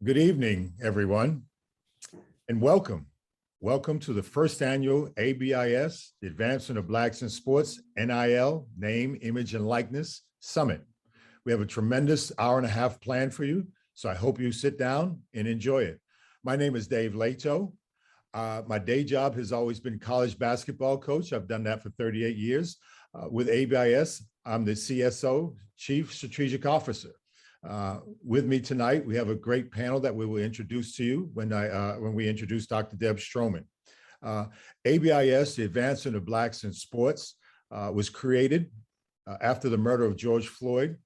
Good evening, everyone, and welcome. Welcome to the first annual ABIS, the Advancement of Blacks in Sports, NIL, Name, Image, and Likeness Summit. We have a tremendous hour and a half planned for you, so I hope you sit down and enjoy it. My name is Dave Lato. My day job has always been college basketball coach. I've done that for 38 years. With ABIS, I'm the CSO, Chief Strategic Officer. With me tonight, we have a great panel that we will introduce to you when we introduce Dr. Deb Stroman. ABIS, the Advancement of Blacks in Sports, was created after the murder of George Floyd,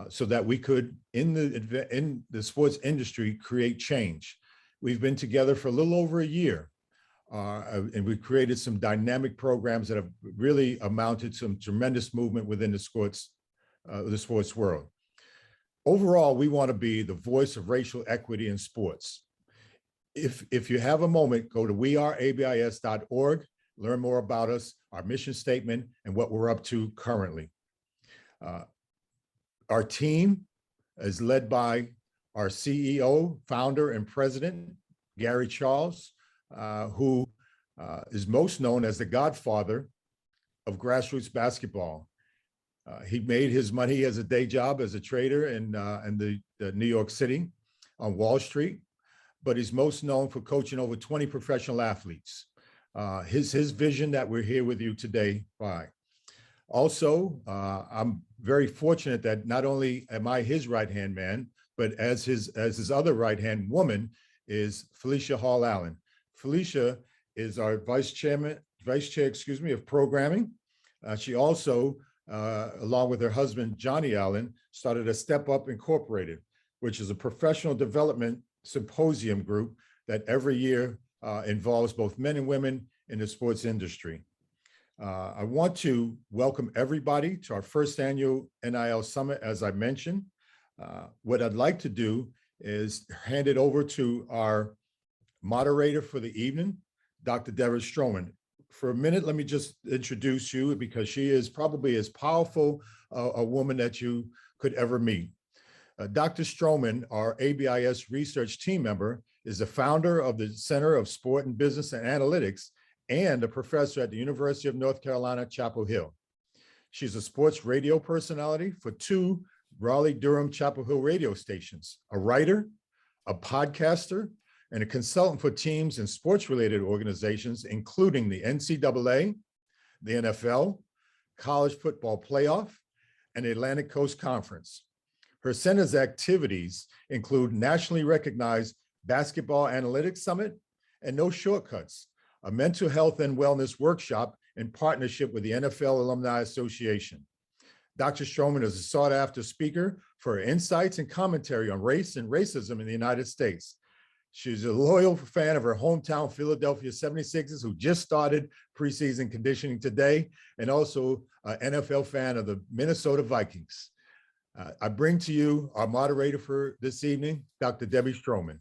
so that we could, in the sports industry, create change. We've been together for a little over a year, and we've created some dynamic programs that have really amounted to some tremendous movement within the sports world. Overall, we want to be the voice of racial equity in sports. If you have a moment, go to weareabis.org, learn more about us, our mission statement, and what we're up to currently. Our team is led by our CEO, founder, and president, Gary Charles, who is most known as the godfather of grassroots basketball. He made his money as a day job as a trader in New York City on Wall Street, but he's most known for coaching over 20 professional athletes. His vision that we're here with you today by. Also, I'm very fortunate that not only am I his right-hand man, but as his other right-hand woman is Felicia Hall Allen. Felicia is our vice chair, of programming. She also, along with her husband, Johnny Allen, started a Step Up Incorporated, which is a professional development symposium group that every year involves both men and women in the sports industry. I want to welcome everybody to our first annual NIL Summit, as I mentioned. What I'd like to do is hand it over to our moderator for the evening, Dr. Deborah Stroman. For a minute, let me just introduce you, because she is probably as powerful a woman that you could ever meet. Dr. Stroman, our ABIS research team member, is the founder of the Center of Sport and Business and Analytics and a professor at the University of North Carolina, Chapel Hill. She's a sports radio personality for 2 Raleigh-Durham Chapel Hill radio stations, a writer, a podcaster, and a consultant for teams and sports-related organizations, including the NCAA, the NFL, College Football Playoff, and the Atlantic Coast Conference. Her center's activities include nationally recognized Basketball Analytics Summit and No Shortcuts, a mental health and wellness workshop in partnership with the NFL Alumni Association. Dr. Stroman is a sought-after speaker for her insights and commentary on race and racism in the United States. She's a loyal fan of her hometown Philadelphia 76ers, who just started preseason conditioning today, and also an NFL fan of the Minnesota Vikings. I bring to you our moderator for this evening, Dr. Debbie Stroman.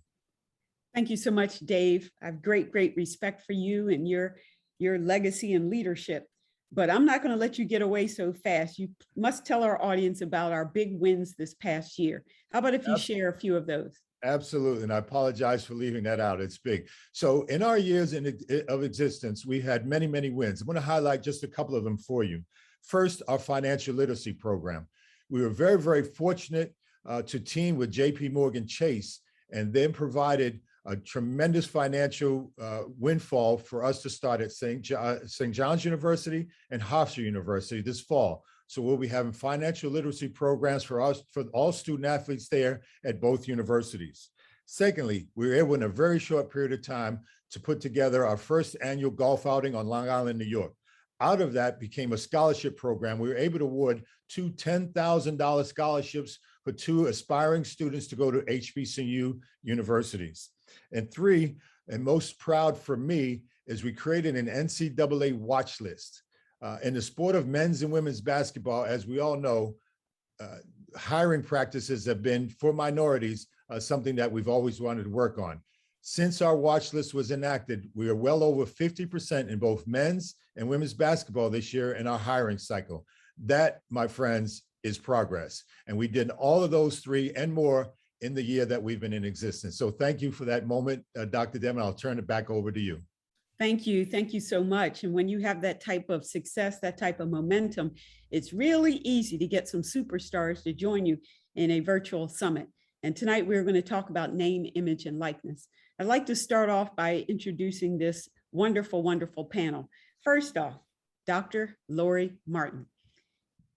Thank you so much, Dave. I have great respect for you and your legacy and leadership. But I'm not going to let you get away so fast. You must tell our audience about our big wins this past year. How about if you share a few of those? Absolutely, and I apologize for leaving that out. It's big. So in our years of existence, we had many, many wins. I'm going to highlight just a couple of them for you. First, our financial literacy program. We were very, very fortunate to team with JP Morgan Chase, and then provided a tremendous financial windfall for us to start at St. John's University and Hofstra University this fall. So we'll be having financial literacy programs for all student athletes there at both universities. Secondly, we were able in a very short period of time to put together our first annual golf outing on Long Island, New York. Out of that became a scholarship program. We were able to award 2 $10,000 scholarships for 2 aspiring students to go to HBCU universities. And 3, and most proud for me, is we created an NCAA watch list. In the sport of men's and women's basketball, as we all know, hiring practices have been, for minorities, something that we've always wanted to work on. Since our watch list was enacted, we are well over 50% in both men's and women's basketball this year in our hiring cycle. That, my friends, is progress. And we did all of those 3 and more in the year that we've been in existence. So thank you for that moment, Dr. Deming. I'll turn it back over to you. Thank you. Thank you so much. And when you have that type of success, that type of momentum, it's really easy to get some superstars to join you in a virtual summit. And tonight we're going to talk about name, image, and likeness. I'd like to start off by introducing this wonderful, wonderful panel. First off, Dr. Lori Martin.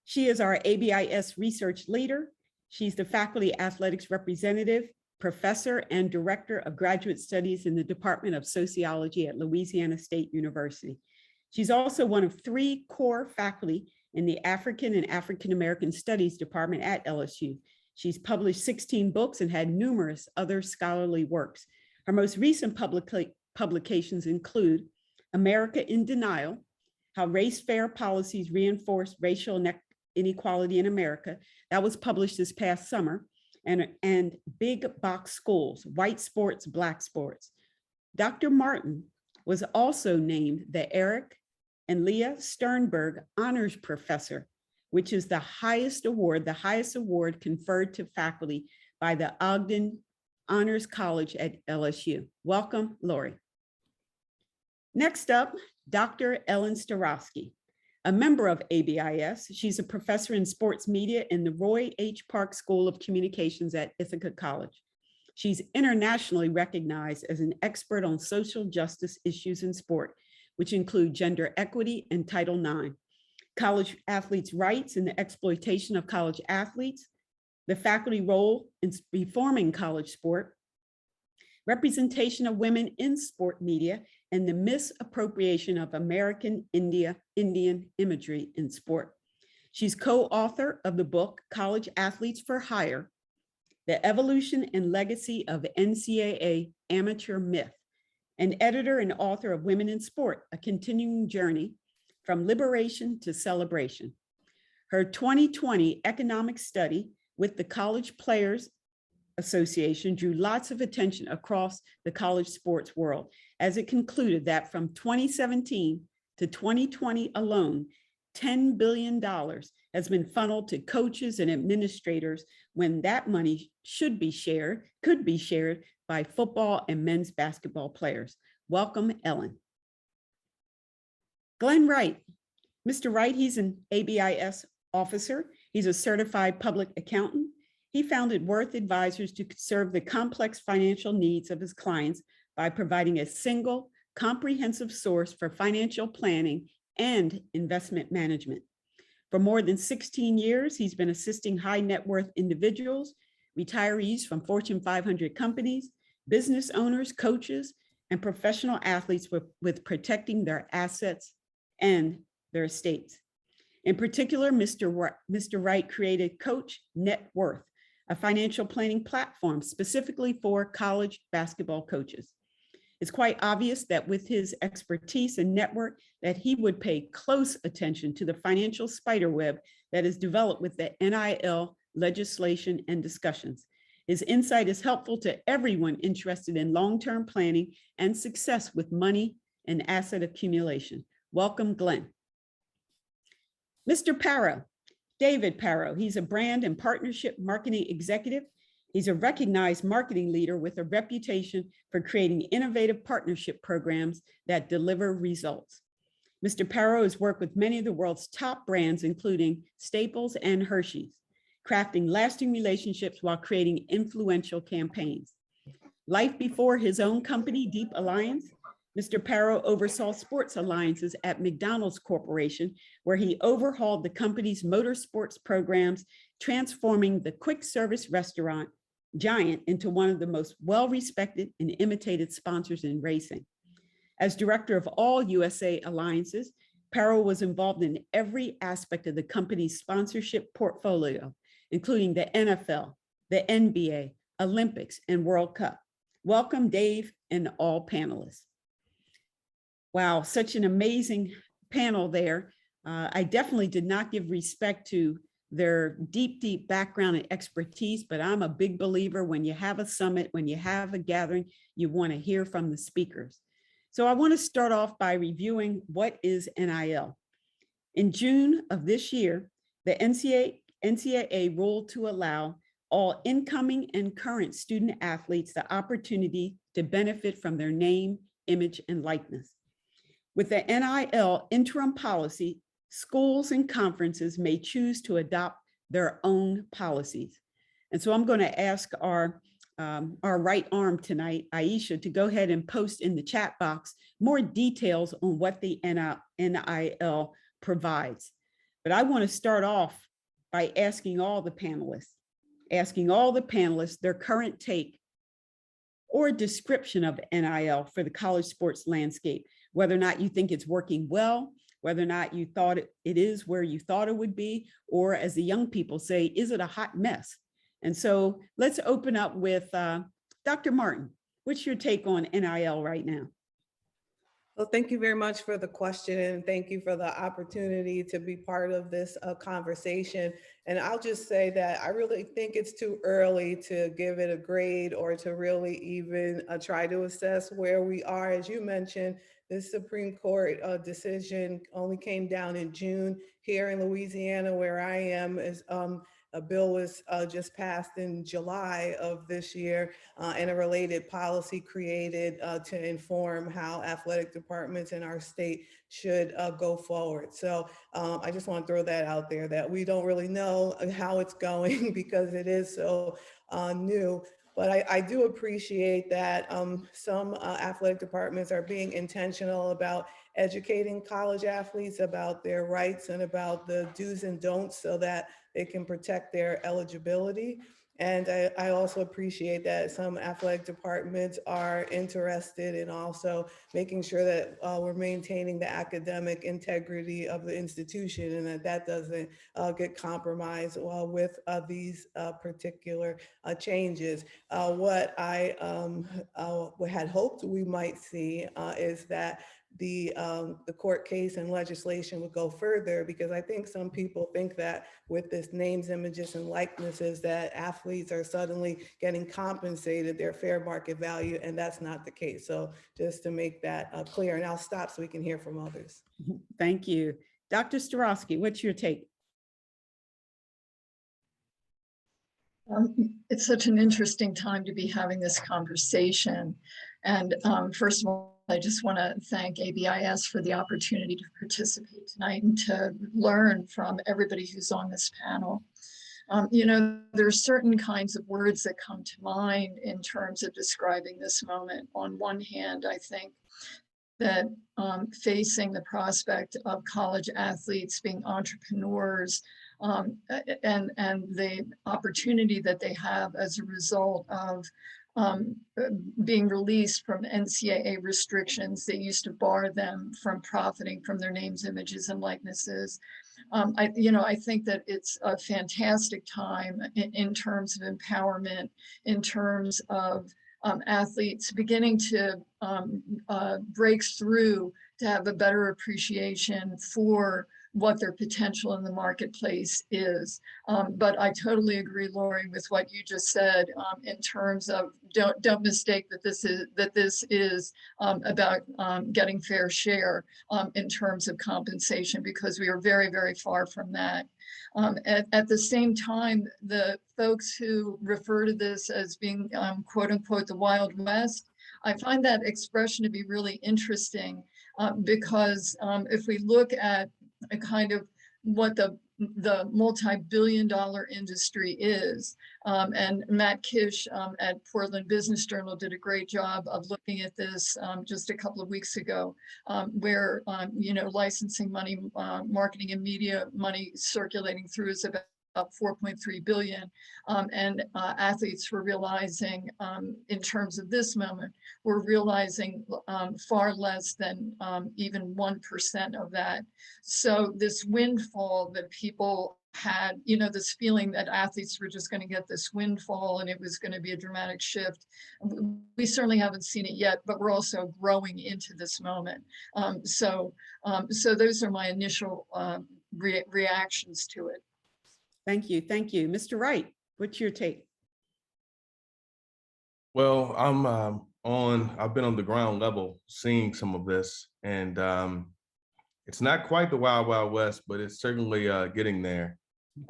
She is our ABIS research leader. She's the faculty athletics representative, professor, and director of graduate studies in the Department of Sociology at Louisiana State University. She's also one of 3 core faculty in the African and African American Studies Department at LSU. She's published 16 books and had numerous other scholarly works. Her most recent publications include America in Denial, How Race-Fair Policies Reinforce Racial Inequality in America. That was published this past summer. And Big Box Schools, White Sports, Black Sports. Dr. Martin was also named the Eric and Leah Sternberg Honors Professor, which is the highest award conferred to faculty by the Ogden Honors College at LSU. Welcome, Lori. Next up, Dr. Ellen Starosky. A member of ABIS, she's a professor in sports media in the Roy H. Park School of Communications at Ithaca College. She's internationally recognized as an expert on social justice issues in sport, which include gender equity and Title IX, college athletes' rights and the exploitation of college athletes, the faculty role in reforming college sport, representation of women in sport media, and the misappropriation of American Indian imagery in sport. She's co-author of the book, College Athletes for Hire, The Evolution and Legacy of NCAA Amateur Myth, and editor and author of Women in Sport, A Continuing Journey from Liberation to Celebration. Her 2020 economic study with the College Players Association drew lots of attention across the college sports world, as it concluded that from 2017 to 2020 alone, $10 billion has been funneled to coaches and administrators when that money could be shared by football and men's basketball players. Welcome, Ellen. Glenn Wright. Mr. Wright, he's an ABIS officer. He's a certified public accountant. He founded Worth Advisors to serve the complex financial needs of his clients by providing a single, comprehensive source for financial planning and investment management. For more than 16 years, he's been assisting high net worth individuals, retirees from Fortune 500 companies, business owners, coaches, and professional athletes with protecting their assets and their estates. In particular, Mr. Wright created Coach Net Worth, a financial planning platform specifically for college basketball coaches. It's quite obvious that with his expertise and network that he would pay close attention to the financial spiderweb that is developed with the NIL legislation and discussions. His insight is helpful to everyone interested in long-term planning and success with money and asset accumulation. Welcome, Glenn. Mr. Parrow, David Parrow. He's a brand and partnership marketing executive. He's a recognized marketing leader with a reputation for creating innovative partnership programs that deliver results. Mr. Parrow has worked with many of the world's top brands, including Staples and Hershey's, crafting lasting relationships while creating influential campaigns. Life before his own company, Deep Alliance, Mr. Parrow oversaw sports alliances at McDonald's Corporation, where he overhauled the company's motorsports programs, transforming the quick service restaurant giant into one of the most well-respected and imitated sponsors in racing. As director of all USA alliances, Parrow was involved in every aspect of the company's sponsorship portfolio, including the NFL, the NBA, Olympics, and World Cup. Welcome, Dave, and all panelists. Wow, such an amazing panel there. I definitely did not give respect to their deep, deep background and expertise, but I'm a big believer when you have a summit, when you have a gathering, you want to hear from the speakers. So I want to start off by reviewing what is NIL. In June of this year, the NCAA ruled to allow all incoming and current student athletes the opportunity to benefit from their name, image, and likeness. With the NIL interim policy, schools and conferences may choose to adopt their own policies. And so I'm going to ask our right arm tonight, Aisha, to go ahead and post in the chat box more details on what the NIL provides. But I want to start off by asking all the panelists their current take or description of NIL for the college sports landscape, whether or not you think it's working well, whether or not you thought it is where you thought it would be, or as the young people say, is it a hot mess? And so let's open up with Dr. Martin. What's your take on NIL right now? Well, thank you very much for the question, and thank you for the opportunity to be part of this conversation. And I'll just say that I really think it's too early to give it a grade or to really even try to assess where we are. As you mentioned, this Supreme Court decision only came down in June. Here in Louisiana, where I am, is a bill was just passed in July of this year, and a related policy created to inform how athletic departments in our state should go forward. So I just want to throw that out there, that we don't really know how it's going because it is so new. But I do appreciate that some athletic departments are being intentional about educating college athletes about their rights and about the do's and don'ts so that they can protect their eligibility. And I also appreciate that some athletic departments are interested in also making sure that we're maintaining the academic integrity of the institution and that that doesn't get compromised with these particular changes. What I had hoped we might see is that the court case and legislation would go further, because I think some people think that with this names, images, and likenesses that athletes are suddenly getting compensated their fair market value, and that's not the case. So just to make that clear, and I'll stop so we can hear from others. Thank you. Dr. Starosky, what's your take? It's such an interesting time to be having this conversation. And first of all, I just want to thank ABIS for the opportunity to participate tonight and to learn from everybody who's on this panel. You know, there's certain kinds of words that come to mind in terms of describing this moment. On one hand, I think that facing the prospect of college athletes being entrepreneurs and the opportunity that they have as a result of being released from NCAA restrictions that used to bar them from profiting from their names, images, and likenesses. I think that it's a fantastic time in terms of empowerment, in terms of athletes beginning to break through to have a better appreciation for what their potential in the marketplace is. But I totally agree, Lori, with what you just said in terms of don't mistake that this is about getting fair share in terms of compensation, because we are very, very far from that. At the same time, the folks who refer to this as being quote unquote the Wild West, I find that expression to be really interesting because if we look at a kind of what the multi-billion-dollar industry is. And Matt Kish at Portland Business Journal did a great job of looking at this just a couple of weeks ago, where licensing money, marketing and media money circulating through is about 4.3 billion. And athletes were realizing in terms of this moment, we're realizing far less than even 1% of that. So this windfall that people had, this feeling that athletes were just going to get this windfall and it was going to be a dramatic shift. We certainly haven't seen it yet, but we're also growing into this moment. So those are my initial reactions to it. Thank you. Thank you. Mr. Wright, what's your take? Well, I've been on the ground level seeing some of this, and it's not quite the Wild Wild West, but it's certainly getting there.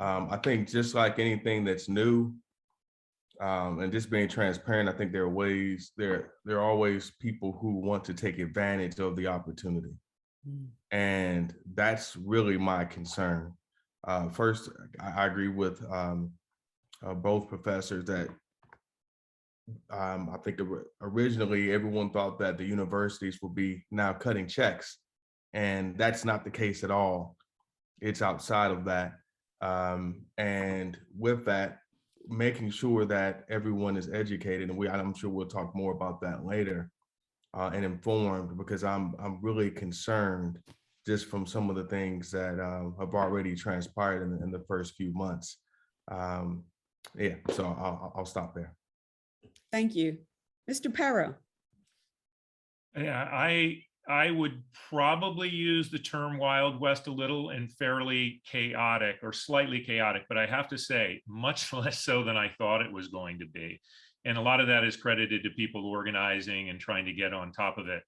I think just like anything that's new, and just being transparent, I think there are always people who want to take advantage of the opportunity. And that's really my concern. First, I agree with both professors that I think originally everyone thought that the universities would be now cutting checks, and that's not the case at all. It's outside of that. And with that, making sure that everyone is educated, and I'm sure we'll talk more about that later, and informed, because I'm really concerned just from some of the things that have already transpired in the first few months. Yeah, so I'll stop there. Thank you. Mr. Parra. Yeah, I would probably use the term Wild West a little, and fairly chaotic, or slightly chaotic, but I have to say much less so than I thought it was going to be. And a lot of that is credited to people organizing and trying to get on top of it,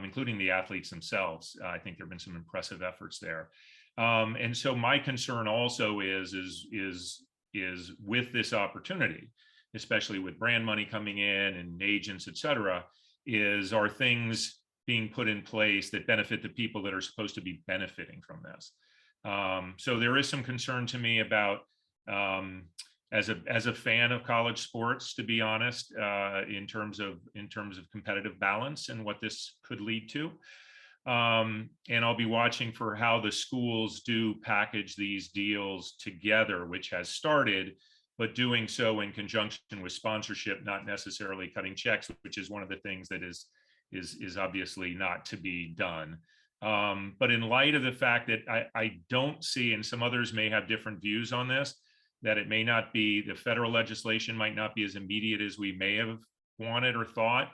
including the athletes themselves. I think there have been some impressive efforts there. And so my concern also is with this opportunity, especially with brand money coming in and agents, et cetera, are things being put in place that benefit the people that are supposed to be benefiting from this. So there is some concern to me about, as a fan of college sports, to be honest, in terms of competitive balance and what this could lead to. And I'll be watching for how the schools do package these deals together, which has started, but doing so in conjunction with sponsorship, not necessarily cutting checks, which is one of the things that is obviously not to be done. But in light of the fact that I don't see, and some others may have different views on this, that it may not be, the federal legislation might not be as immediate as we may have wanted or thought.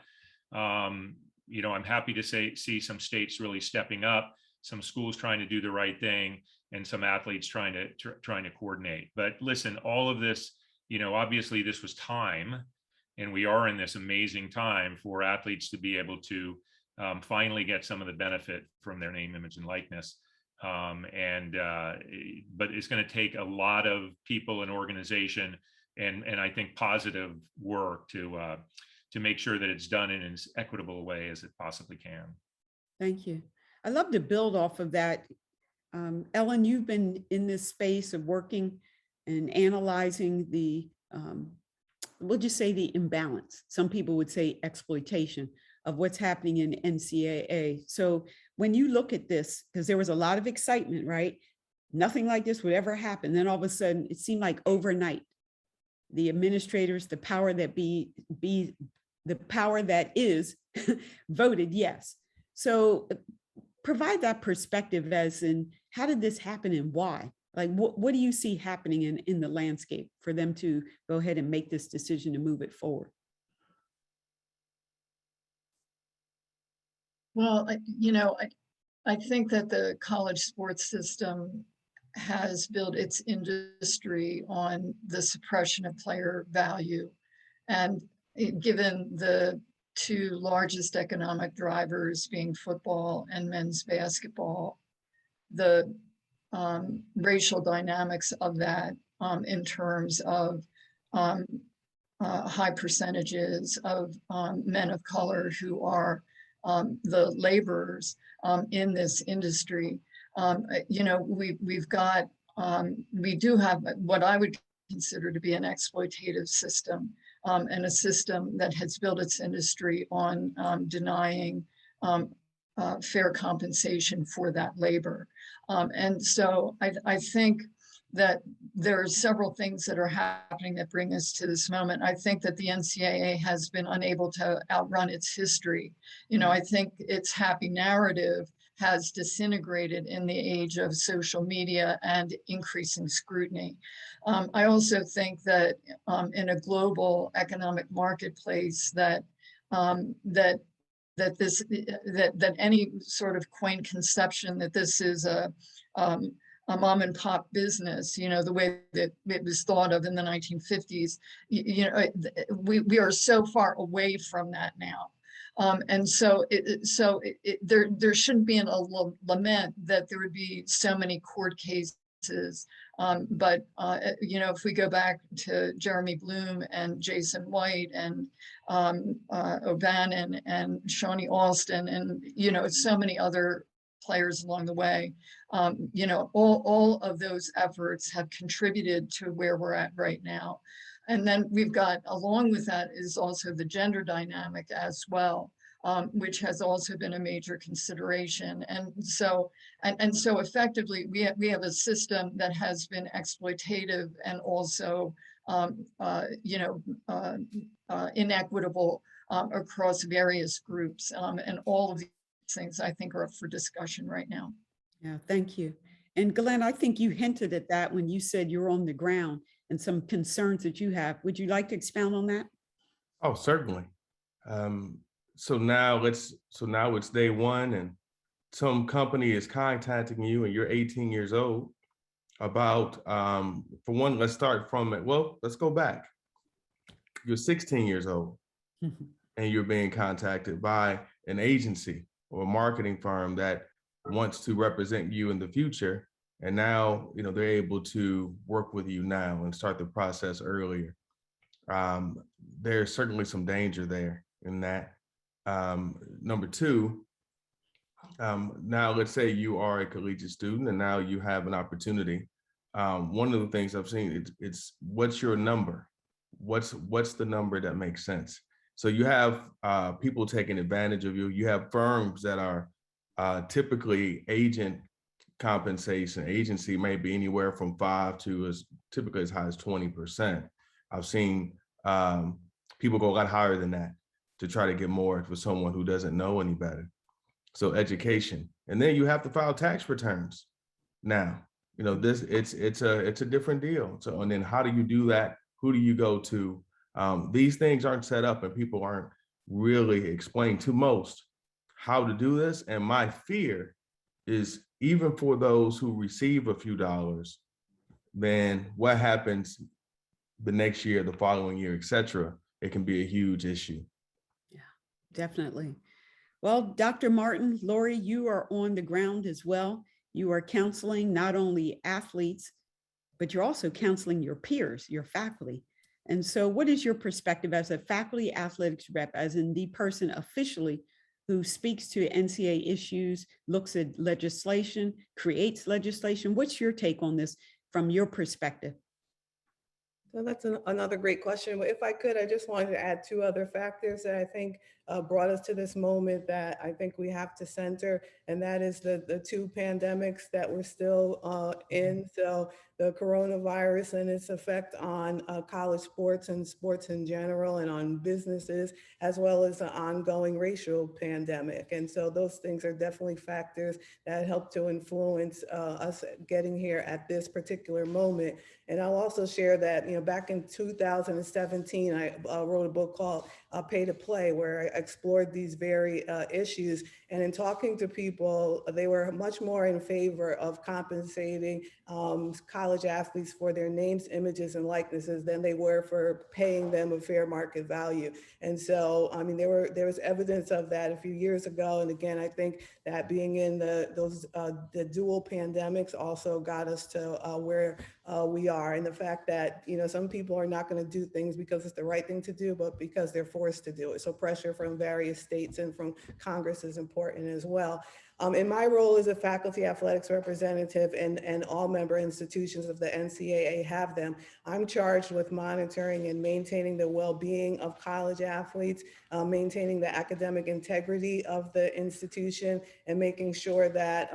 You know, I'm happy to see some states really stepping up, some schools trying to do the right thing, and some athletes trying to coordinate. But listen, all of this, you know, obviously this was time, and we are in this amazing time for athletes to be able to finally get some of the benefit from their name, image, and likeness. But it's going to take a lot of people and organization, and I think positive work to make sure that it's done in as equitable a way as it possibly can. Thank you. I'd love to build off of that. Ellen, you've been in this space of working and analyzing the, we'll just say the imbalance. Some people would say exploitation of what's happening in NCAA. So when you look at this, because there was a lot of excitement, right? Nothing like this would ever happen. Then all of a sudden, it seemed like overnight, the administrators, the power that the power that is voted yes. So provide that perspective as in, how did this happen and why? Like, what do you see happening in the landscape for them to go ahead and make this decision to move it forward? Well, you know, I think that the college sports system has built its industry on the suppression of player value. And given the two largest economic drivers being football and men's basketball, the racial dynamics of that in terms of high percentages of men of color who are the laborers in this industry. You know, we do have what I would consider to be an exploitative system, and a system that has built its industry on denying fair compensation for that labor. And so I think that there are several things that are happening that bring us to this moment. I think that the NCAA has been unable to outrun its history. You know, I think its happy narrative has disintegrated in the age of social media and increasing scrutiny. I also think that in a global economic marketplace that any sort of quaint conception that this is a mom and pop business, you know, the way that it was thought of in the 1950s, you know, we are so far away from that now. And so there shouldn't be a lament that there would be so many court cases You know, if we go back to Jeremy Bloom and Jason White and O'Bannon and Shawnee Alston and, you know, so many other players along the way, you know, all of those efforts have contributed to where we're at right now. And then we've got, along with that is also the gender dynamic as well, which has also been a major consideration. And so effectively, we have a system that has been exploitative and also, you know, inequitable across various groups. And all of these things I think are up for discussion right now. Yeah, thank you. And Glenn, I think you hinted at that when you said you're on the ground and some concerns that you have. Would you like to expound on that? Oh, certainly. So now it's day one and some company is contacting you and you're 18 years old about, for one, let's start from it. Well, let's go back. You're 16 years old and you're being contacted by an agency or a marketing firm that wants to represent you in the future. And now, you know, they're able to work with you now and start the process earlier. There's certainly some danger there in that. Number two, now let's say you are a collegiate student and now you have an opportunity. One of the things I've seen, it's what's your number? What's the number that makes sense? So you have people taking advantage of you. You have firms that are typically agent compensation. Agency may be anywhere from 5 to typically as high as 20%. I've seen people go a lot higher than that to try to get more for someone who doesn't know any better. So education, and then you have to file tax returns. Now, you know, it's a different deal. So, and then how do you do that? Who do you go to? These things aren't set up and people aren't really explained to most how to do this. And my fear is even for those who receive a few dollars, then what happens the next year, the following year, et cetera, it can be a huge issue. Yeah, definitely. Well, Dr. Martin, Lori, you are on the ground as well. You are counseling not only athletes, but you're also counseling your peers, your faculty. And so what is your perspective as a faculty athletics rep, as in the person officially who speaks to NCAA issues, looks at legislation, creates legislation? What's your take on this from your perspective? So that's another great question. If I could, I just wanted to add two other factors that I think brought us to this moment that I think we have to center, and that is the two pandemics that we're still in. So the coronavirus and its effect on college sports and sports in general and on businesses, as well as the ongoing racial pandemic. And so those things are definitely factors that help to influence us getting here at this particular moment. And I'll also share that, you know, back in 2017, I wrote a book called Pay to Play, where I explored these very issues. And in talking to people, they were much more in favor of compensating college athletes for their names, images, and likenesses than they were for paying them a fair market value. And so, I mean, there was evidence of that a few years ago. And again, I think that being in the dual pandemics also got us to where we are. And the fact that, you know, some people are not going to do things because it's the right thing to do, but because they're forced to do it. So pressure from various states and from Congress is important as well. In my role as a faculty athletics representative and all member institutions of the NCAA have them, I'm charged with monitoring and maintaining the well-being of college athletes, maintaining the academic integrity of the institution, and making sure that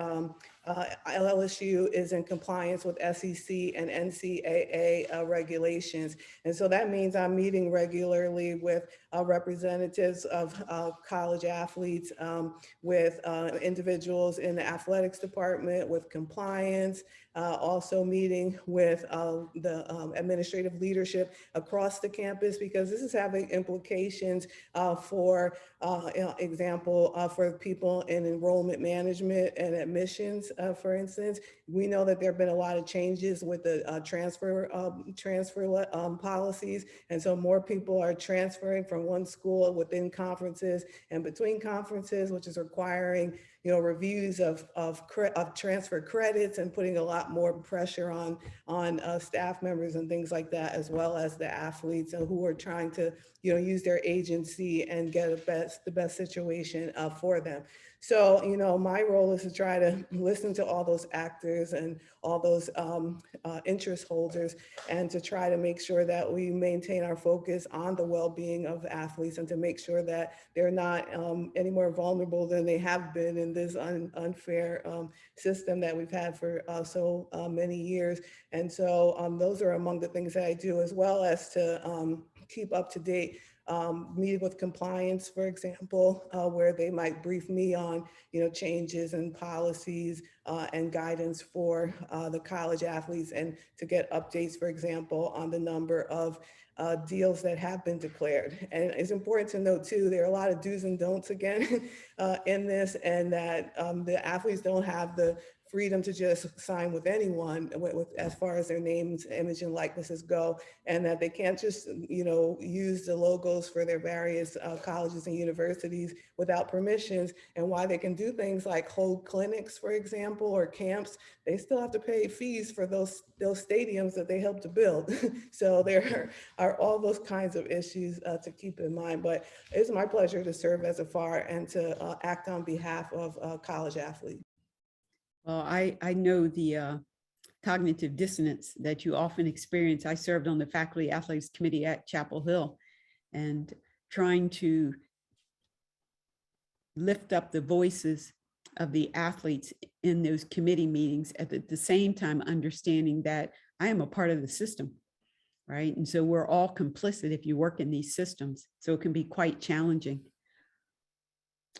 LSU is in compliance with SEC and NCAA regulations. And so that means I'm meeting regularly with representatives of college athletes, with individuals in the athletics department, with compliance, also meeting with the administrative leadership across the campus, because this is having implications for example, for people in enrollment management and admissions, for instance. We know that there have been a lot of changes with the transfer policies. And so more people are transferring from one school within conferences and between conferences, which is requiring reviews of transfer credits and putting a lot more pressure on staff members and things like that, as well as the athletes who are trying to use their agency and get the best situation for them. So, my role is to try to listen to all those actors and all those interest holders, and to try to make sure that we maintain our focus on the well-being of athletes, and to make sure that they're not any more vulnerable than they have been in this unfair system that we've had for so many years. And so those are among the things that I do, as well as to keep up to date, meeting with compliance, for example, where they might brief me on, changes in policies and guidance for the college athletes, and to get updates, for example, on the number of deals that have been declared. And it's important to note too, there are a lot of do's and don'ts again in this, and that the athletes don't have the freedom to just sign with anyone as far as their names, image, and likenesses go, and that they can't just use the logos for their various colleges and universities without permissions. And while they can do things like hold clinics, for example, or camps, they still have to pay fees for those stadiums that they helped to build. So there are all those kinds of issues to keep in mind. But it's my pleasure to serve as a FAR and to act on behalf of college athletes. Well, I know the cognitive dissonance that you often experience. I served on the faculty athletics committee at Chapel Hill, and trying to lift up the voices of the athletes in those committee meetings, at the same time understanding that I am a part of the system, right? And so we're all complicit if you work in these systems. So it can be quite challenging.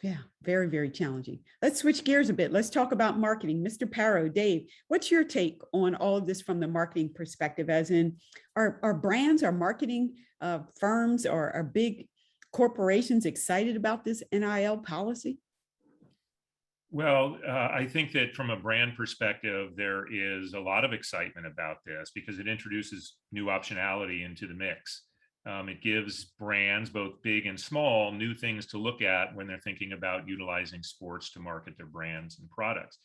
Yeah, very, very challenging. Let's switch gears a bit. Let's talk about marketing. Mr. Parro, Dave, what's your take on all of this from the marketing perspective? As in, are brands, are marketing firms, or are big corporations excited about this NIL policy? Well, I think that from a brand perspective, there is a lot of excitement about this because it introduces new optionality into the mix. It gives brands, both big and small, new things to look at when they're thinking about utilizing sports to market their brands and products.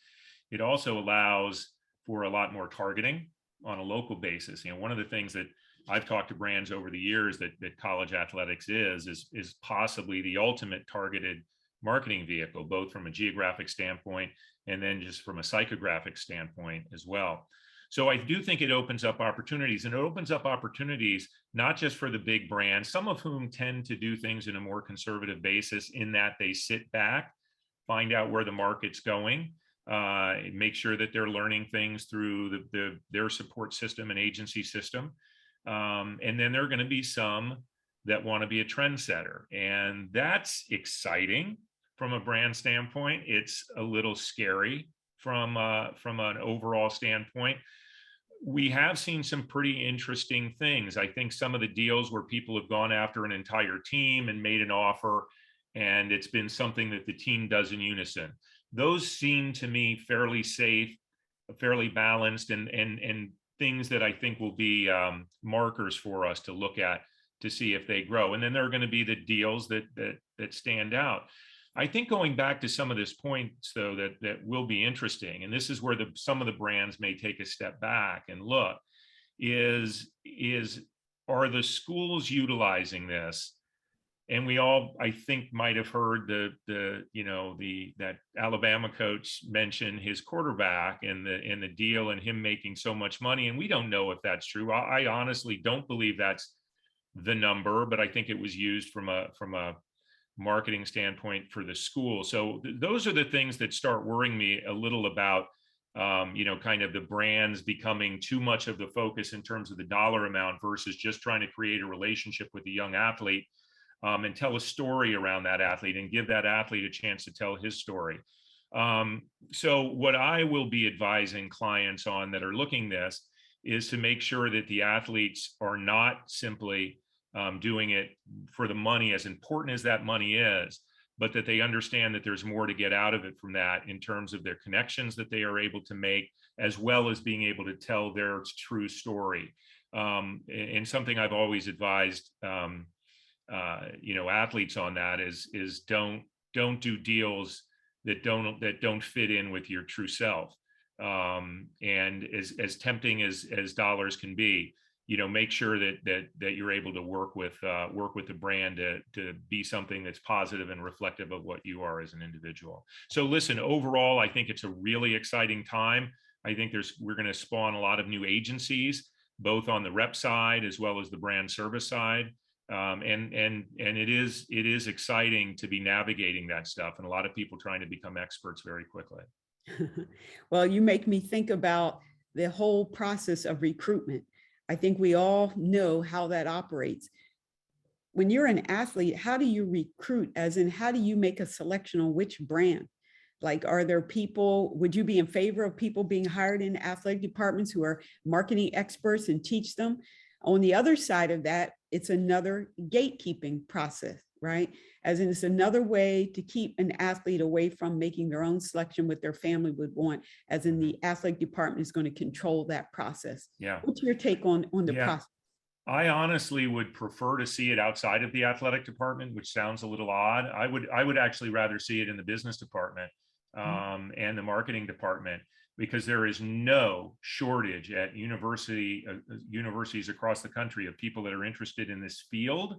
It also allows for a lot more targeting on a local basis. One of the things that I've talked to brands over the years that college athletics is possibly the ultimate targeted marketing vehicle, both from a geographic standpoint and then just from a psychographic standpoint as well. So I do think it opens up opportunities, and it opens up opportunities not just for the big brands, some of whom tend to do things in a more conservative basis, in that they sit back, find out where the market's going, make sure that they're learning things through their support system and agency system. And then there are going to be some that want to be a trendsetter, and that's exciting from a brand standpoint. It's a little scary from an overall standpoint. We have seen some pretty interesting things. I think some of the deals where people have gone after an entire team and made an offer, and it's been something that the team does in unison. Those seem to me fairly safe, fairly balanced, and things that I think will be markers for us to look at to see if they grow. And then there are going to be the deals that stand out. I think going back to some of this points, though, that will be interesting, and this is where some of the brands may take a step back and look, is are the schools utilizing this? And we all, I think, might have heard that Alabama coach mention his quarterback and the deal and him making so much money. And we don't know if that's true. I honestly don't believe that's the number, but I think it was used from a marketing standpoint for the school. So those are the things that start worrying me a little about, kind of the brands becoming too much of the focus in terms of the dollar amount versus just trying to create a relationship with the young athlete, and tell a story around that athlete and give that athlete a chance to tell his story. So what I will be advising clients on that are looking this is to make sure that the athletes are not simply doing it for the money, as important as that money is, but that they understand that there's more to get out of it from that in terms of their connections that they are able to make, as well as being able to tell their true story. And something I've always advised, athletes on that is don't do deals that don't fit in with your true self. And as tempting as dollars can be, make sure that you're able to work with the brand to be something that's positive and reflective of what you are as an individual. So listen, overall, I think it's a really exciting time. I think we're going to spawn a lot of new agencies, both on the rep side as well as the brand service side. And it is exciting to be navigating that stuff, and a lot of people trying to become experts very quickly. Well, you make me think about the whole process of recruitment. I think we all know how that operates. When you're an athlete, how do you recruit? As in, how do you make a selection on which brand? Like, are there people, would you be in favor of people being hired in athletic departments who are marketing experts and teach them? On the other side of that, it's another gatekeeping process, right? As in, it's another way to keep an athlete away from making their own selection what their family would want, as in the athletic department is going to control that process. Yeah. What's your take on the process? I honestly would prefer to see it outside of the athletic department, which sounds a little odd. I would actually rather see it in the business department and the marketing department, because there is no shortage at universities across the country of people that are interested in this field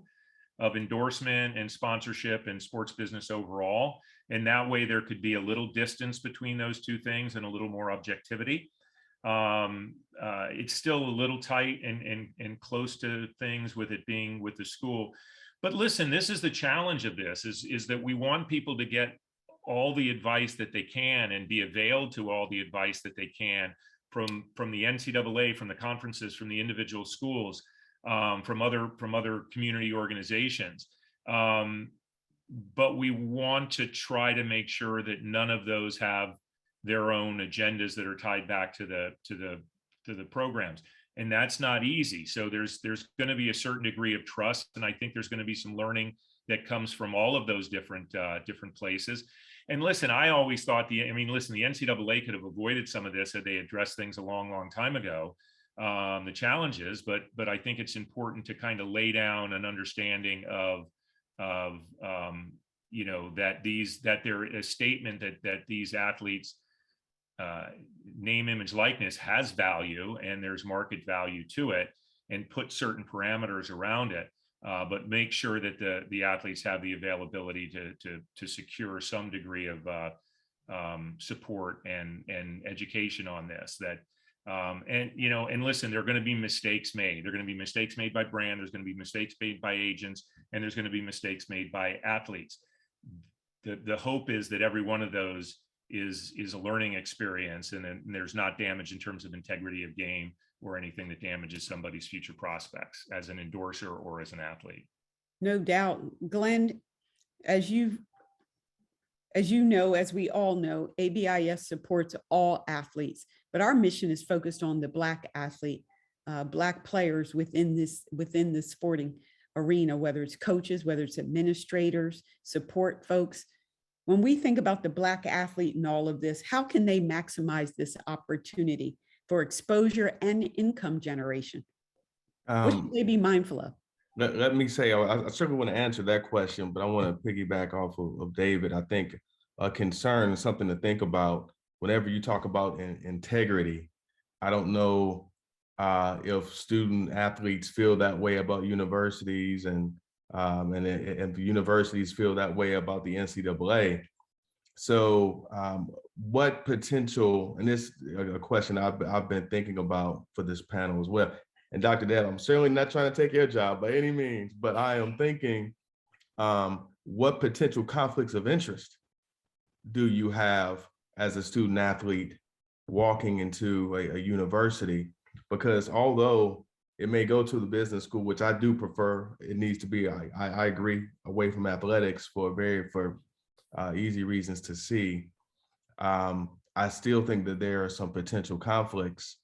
of endorsement and sponsorship and sports business overall. And that way there could be a little distance between those two things and a little more objectivity. It's still a little tight and close to things with it being with the school. But listen, this is the challenge of this, is that we want people to get all the advice that they can and be availed to all the advice that they can from the NCAA, from the conferences, from the individual schools, from other community organizations. But we want to try to make sure that none of those have their own agendas that are tied back to the programs. And that's not easy. So there's going to be a certain degree of trust. And I think there's going to be some learning that comes from all of those different places. And listen, I always thought the NCAA could have avoided some of this had they addressed things a long time ago, the challenges, but I think it's important to kind of lay down an understanding of that there is a statement that these athletes name, image, likeness has value, and there's market value to it, and put certain parameters around it. But make sure that the athletes have the availability to secure some degree of support and education on this. And listen, there are going to be mistakes made. There are going to be mistakes made by brand. There's going to be mistakes made by agents, and there's going to be mistakes made by athletes. The hope is that every one of those is a learning experience, and there's not damage in terms of integrity of game or anything that damages somebody's future prospects as an endorser or as an athlete. No doubt. Glenn, as you know, as we all know, ABIS supports all athletes, but our mission is focused on the Black athlete, Black players within the sporting arena, whether it's coaches, whether it's administrators, support folks. When we think about the Black athlete and all of this, how can they maximize this opportunity for exposure and income generation? What should they be mindful of? Let me say, I certainly want to answer that question, but I want to piggyback off of David. I think a concern is something to think about whenever you talk about integrity. I don't know if student athletes feel that way about universities, and if universities feel that way about the NCAA. So what potential, and this is a question I've been thinking about for this panel as well. And Dr. Dad, I'm certainly not trying to take your job by any means, but I am thinking, what potential conflicts of interest do you have as a student athlete walking into a university? Because although it may go to the business school, which I do prefer, it needs to be, I agree, away from athletics for easy reasons to see. I still think that there are some potential conflicts.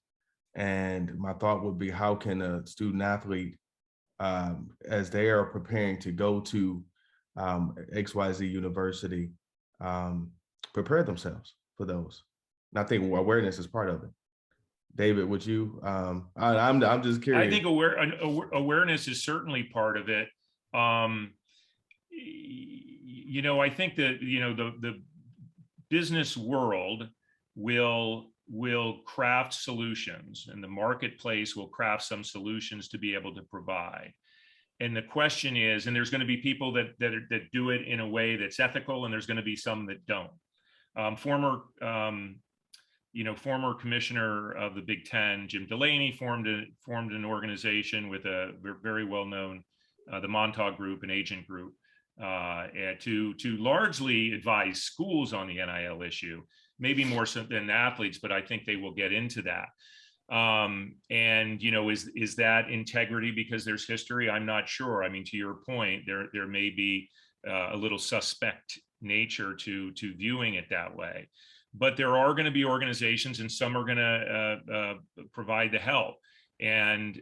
And my thought would be, how can a student athlete, as they are preparing to go to XYZ University, prepare themselves for those? And I think awareness is part of it. David, would you? I'm just curious. I think awareness is certainly part of it. I think that the business world will craft solutions, and the marketplace will craft some solutions to be able to provide. And the question is, and there's going to be people that do it in a way that's ethical, and there's going to be some that don't. Former commissioner of the Big Ten, Jim Delaney, formed an organization with a very well-known, the Montauk Group, an agent group, to largely advise schools on the NIL issue, maybe more so than athletes, but I think they will get into that. And is that integrity because there's history? I'm not sure. I mean, to your point, there may be a little suspect nature to viewing it that way, but there are going to be organizations, and some are going to provide the help, and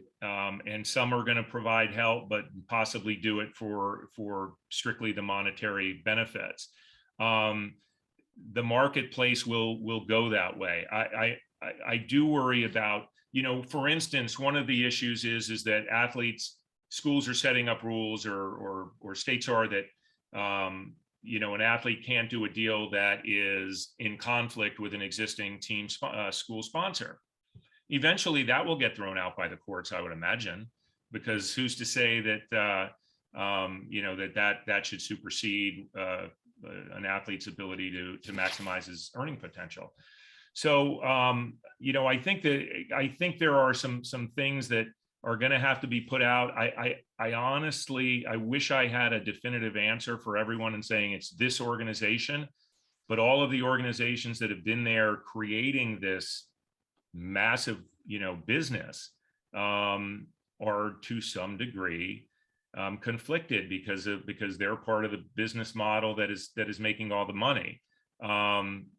some are going to provide help, but possibly do it for strictly the monetary benefits. The marketplace will go that way. I do worry about, for instance, one of the issues is that schools are setting up rules, or states are, that an athlete can't do a deal that is in conflict with an existing team school sponsor. Eventually that will get thrown out by the courts, I would imagine, because who's to say that that should supersede an athlete's ability to maximize his earning potential. So I think there are some things that are going to have to be put out. I honestly wish I had a definitive answer for everyone and saying it's this organization, but all of the organizations that have been there creating this massive business are to some degree conflicted because they're part of the business model that is making all the money.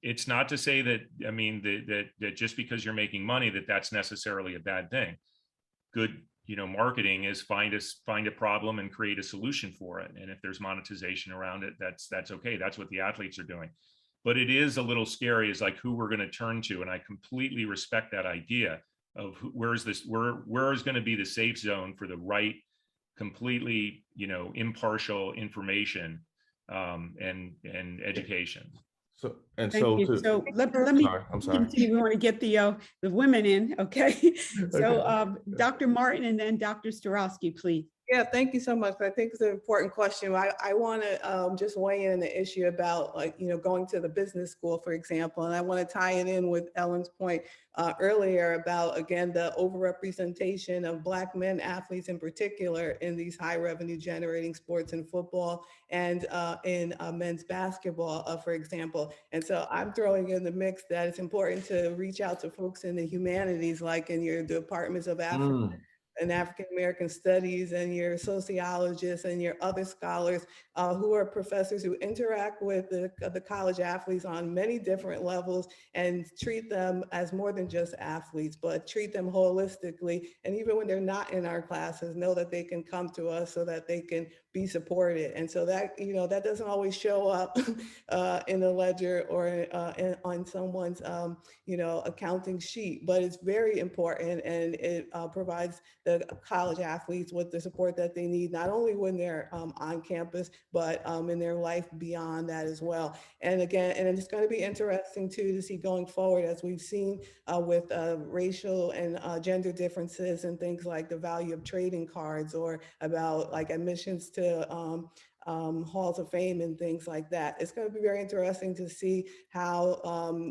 It's not to say that, that just because you're making money, that's necessarily a bad thing. Good, marketing is find a problem and create a solution for it. And if there's monetization around it, that's okay. That's what the athletes are doing. But it is a little scary, is like who we're going to turn to. And I completely respect that idea of where is going to be the safe zone for the right, completely, impartial information and education. Thank you. So let me continue. We want to get the women in, okay? So Dr. Martin and then Dr. Starowski, please. Yeah, thank you so much. I think it's an important question. I want to just weigh in on the issue about going to the business school, for example, and I want to tie it in with Ellen's point earlier about, again, the overrepresentation of Black men athletes in particular in these high revenue generating sports in football and in men's basketball, for example. And so I'm throwing in the mix that it's important to reach out to folks in the humanities, like in your departments of Africa and African American studies, and your sociologists and your other scholars who are professors who interact with the college athletes on many different levels and treat them as more than just athletes, but treat them holistically. And even when they're not in our classes, know that they can come to us so that they can be supported. And so that, that doesn't always show up in the ledger or on someone's, accounting sheet, but it's very important, and it provides the college athletes with the support that they need, not only when they're on campus, but in their life beyond that as well. And again, and it's going to be interesting too to see going forward, as we've seen with racial and gender differences and things like the value of trading cards, or about like admissions to halls of fame and things like that. It's going to be very interesting to see how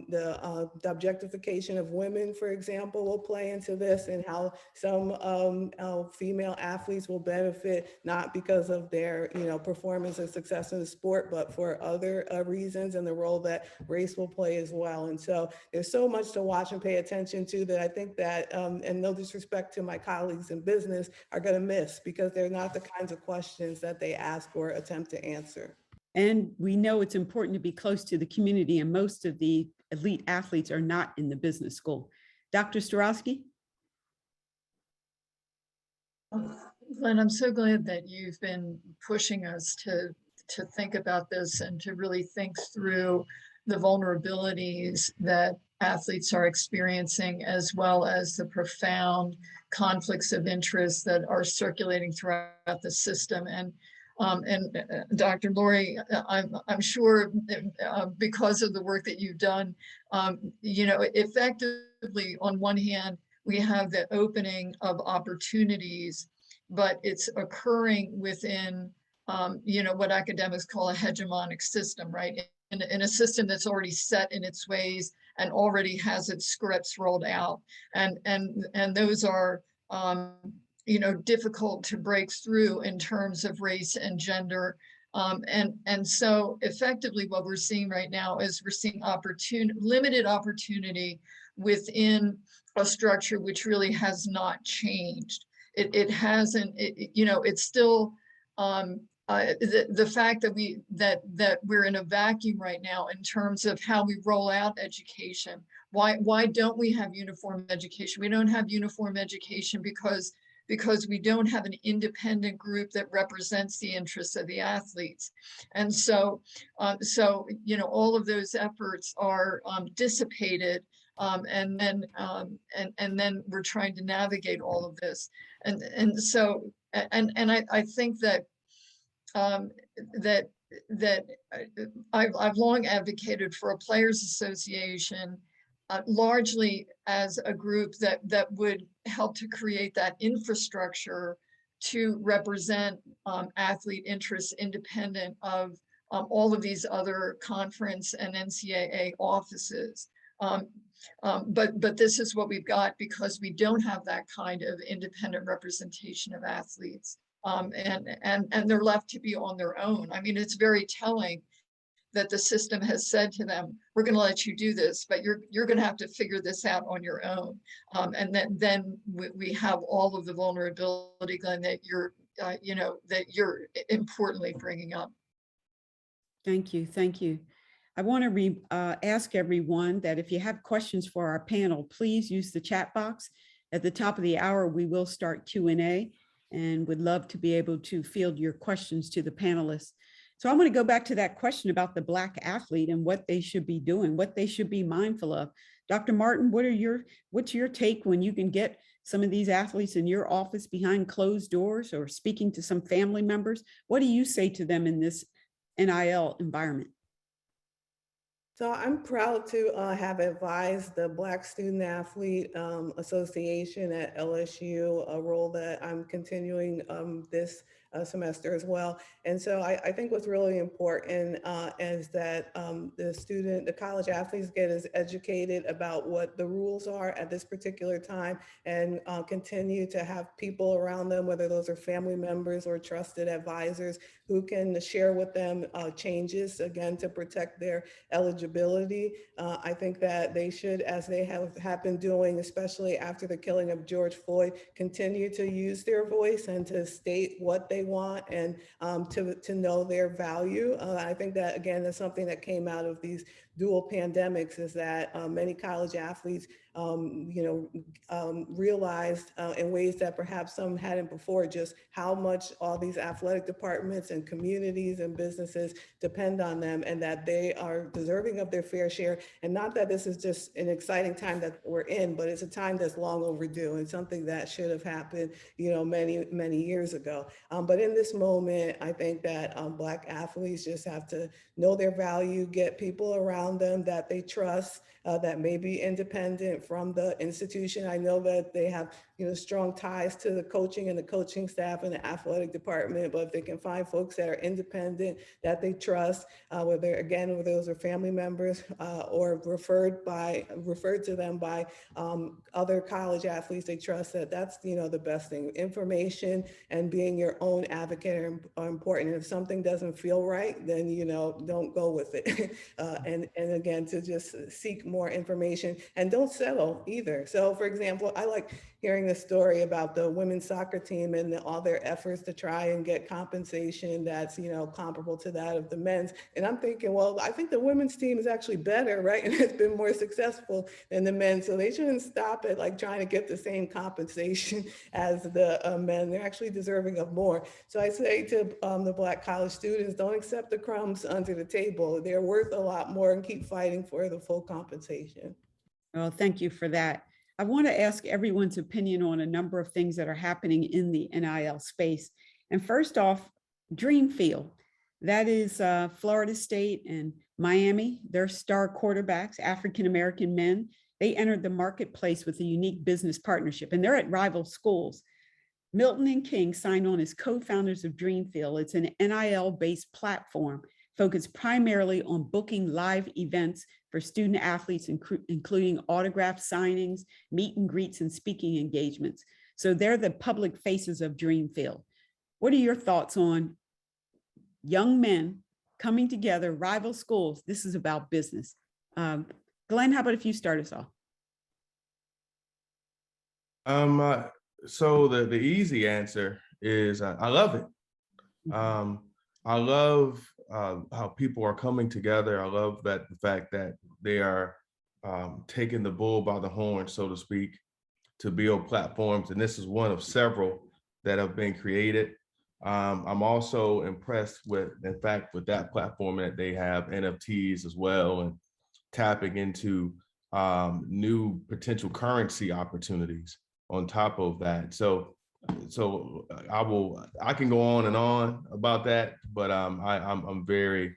the objectification of women, for example, will play into this, and how some female athletes will benefit, not because of their performance or success in the sport, but for other reasons, and the role that race will play as well. And so there's so much to watch and pay attention to that I think that, and no disrespect to my colleagues in business, are going to miss, because they're not the kinds of questions that they ask or attempt to answer. And we know it's important to be close to the community, and most of the elite athletes are not in the business school. Dr. Starowski? Glenn, I'm so glad that you've been pushing us to think about this and to really think through the vulnerabilities that athletes are experiencing, as well as the profound conflicts of interest that are circulating throughout the system. And Dr. Lori, I'm sure because of the work that you've done, you know, effectively, on one hand, we have the opening of opportunities, but it's occurring within, you know, what academics call a hegemonic system, right? In a system that's already set in its ways and already has its scripts rolled out. And those are, you know, difficult to break through in terms of race and gender. And so effectively what we're seeing right now is we're seeing limited opportunity within a structure which really has not changed. It hasn't, you know, it's still, the fact that we're in a vacuum right now in terms of how we roll out education. Why don't we have uniform education? We don't have uniform education because we don't have an independent group that represents the interests of the athletes. And so, you know, all of those efforts are dissipated. And then we're trying to navigate all of this. And so, I think that I've long advocated for a players association, largely as a group that would help to create that infrastructure to represent athlete interests independent of all of these other conference and NCAA offices. But this is what we've got because we don't have that kind of independent representation of athletes. And they're left to be on their own. I mean, it's very telling that the system has said to them, we're going to let you do this, but you're going to have to figure this out on your own. And then we have all of the vulnerability, Glenn, that you're, you know, that you're importantly bringing up. Thank you. Thank you. I want to ask everyone that if you have questions for our panel, please use the chat box. At the top of the hour, we will start Q&A and would love to be able to field your questions to the panelists. So I want to go back to that question about the Black athlete and what they should be doing, what they should be mindful of. Dr. Martin, what's your take when you can get some of these athletes in your office behind closed doors or speaking to some family members? What do you say to them in this NIL environment? So I'm proud to have advised the Black Student Athlete Association at LSU, a role that I'm continuing this semester as well. And so I think what's really important is that the college athletes get as educated about what the rules are at this particular time and continue to have people around them, whether those are family members or trusted advisors who can share with them changes, again, to protect their eligibility. I think that they should, as they have been doing, especially after the killing of George Floyd, continue to use their voice and to state what they want and to know their value. I think that, again, that's something that came out of these dual pandemics, is that many college athletes realized in ways that perhaps some hadn't before, just how much all these athletic departments and communities and businesses depend on them, and that they are deserving of their fair share. And not that this is just an exciting time that we're in, but it's a time that's long overdue and something that should have happened, many, many years ago. But in this moment, I think that Black athletes just have to know their value, get people around them that they trust, that may be independent from the institution. I know that they have strong ties to the coaching and the coaching staff and the athletic department, but if they can find folks that are independent, that they trust, whether those are family members or referred to them by other college athletes they trust, that's the best thing. Information and being your own advocate are important. And if something doesn't feel right, then don't go with it. And again, to just seek more information and don't settle either. So for example, I like hearing the story about the women's soccer team and all their efforts to try and get compensation that's comparable to that of the men's. And I'm thinking, well, I think the women's team is actually better, right? And it's been more successful than the men. So they shouldn't stop at like trying to get the same compensation as the men. They're actually deserving of more. So I say to the Black college students, don't accept the crumbs under the table. They're worth a lot more, and keep fighting for the full compensation. Well, thank you for that. I want to ask everyone's opinion on a number of things that are happening in the NIL space. And first off, Dreamfield. That is Florida State and Miami. Their star quarterbacks, African-American men, they entered the marketplace with a unique business partnership, and they're at rival schools. Milton and King signed on as co-founders of Dreamfield. It's an NIL-based platform focused primarily on booking live events for student athletes, including autograph signings, meet and greets, and speaking engagements. So they're the public faces of Dreamfield. What are your thoughts on young men coming together, rival schools? This is about business. Glenn, how about if you start us off? So the easy answer is I love it. I love how people are coming together. I love that the fact that they are taking the bull by the horn, so to speak, to build platforms. And this is one of several that have been created. I'm also impressed with, in fact, with that platform that they have NFTs as well, and tapping into new potential currency opportunities on top of that. So I can go on and on about that, but I'm very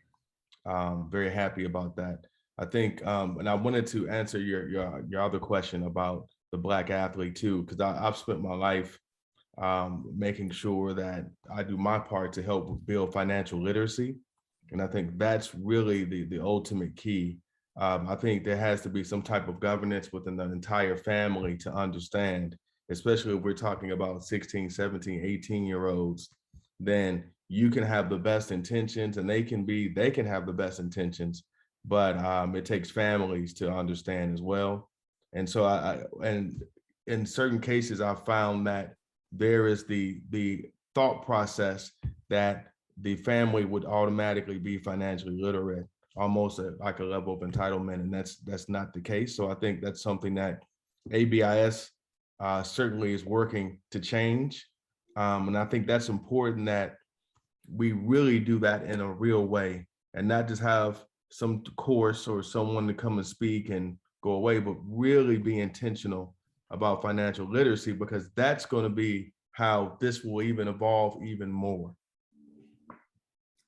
happy about that. I think, and I wanted to answer your other question about the Black athlete too, because I've spent my life making sure that I do my part to help build financial literacy, and I think that's really the ultimate key. I think there has to be some type of governance within the entire family to understand, especially if we're talking about 16, 17, 18-year-olds, then you can have the best intentions and they can have the best intentions, but it takes families to understand as well. And so and in certain cases, I've found that there is the thought process that the family would automatically be financially literate, almost like a level of entitlement, and that's not the case. So I think that's something that ABIS certainly is working to change, and I think that's important that we really do that in a real way, and not just have some course or someone to come and speak and go away, but really be intentional about financial literacy, because that's going to be how this will even evolve even more.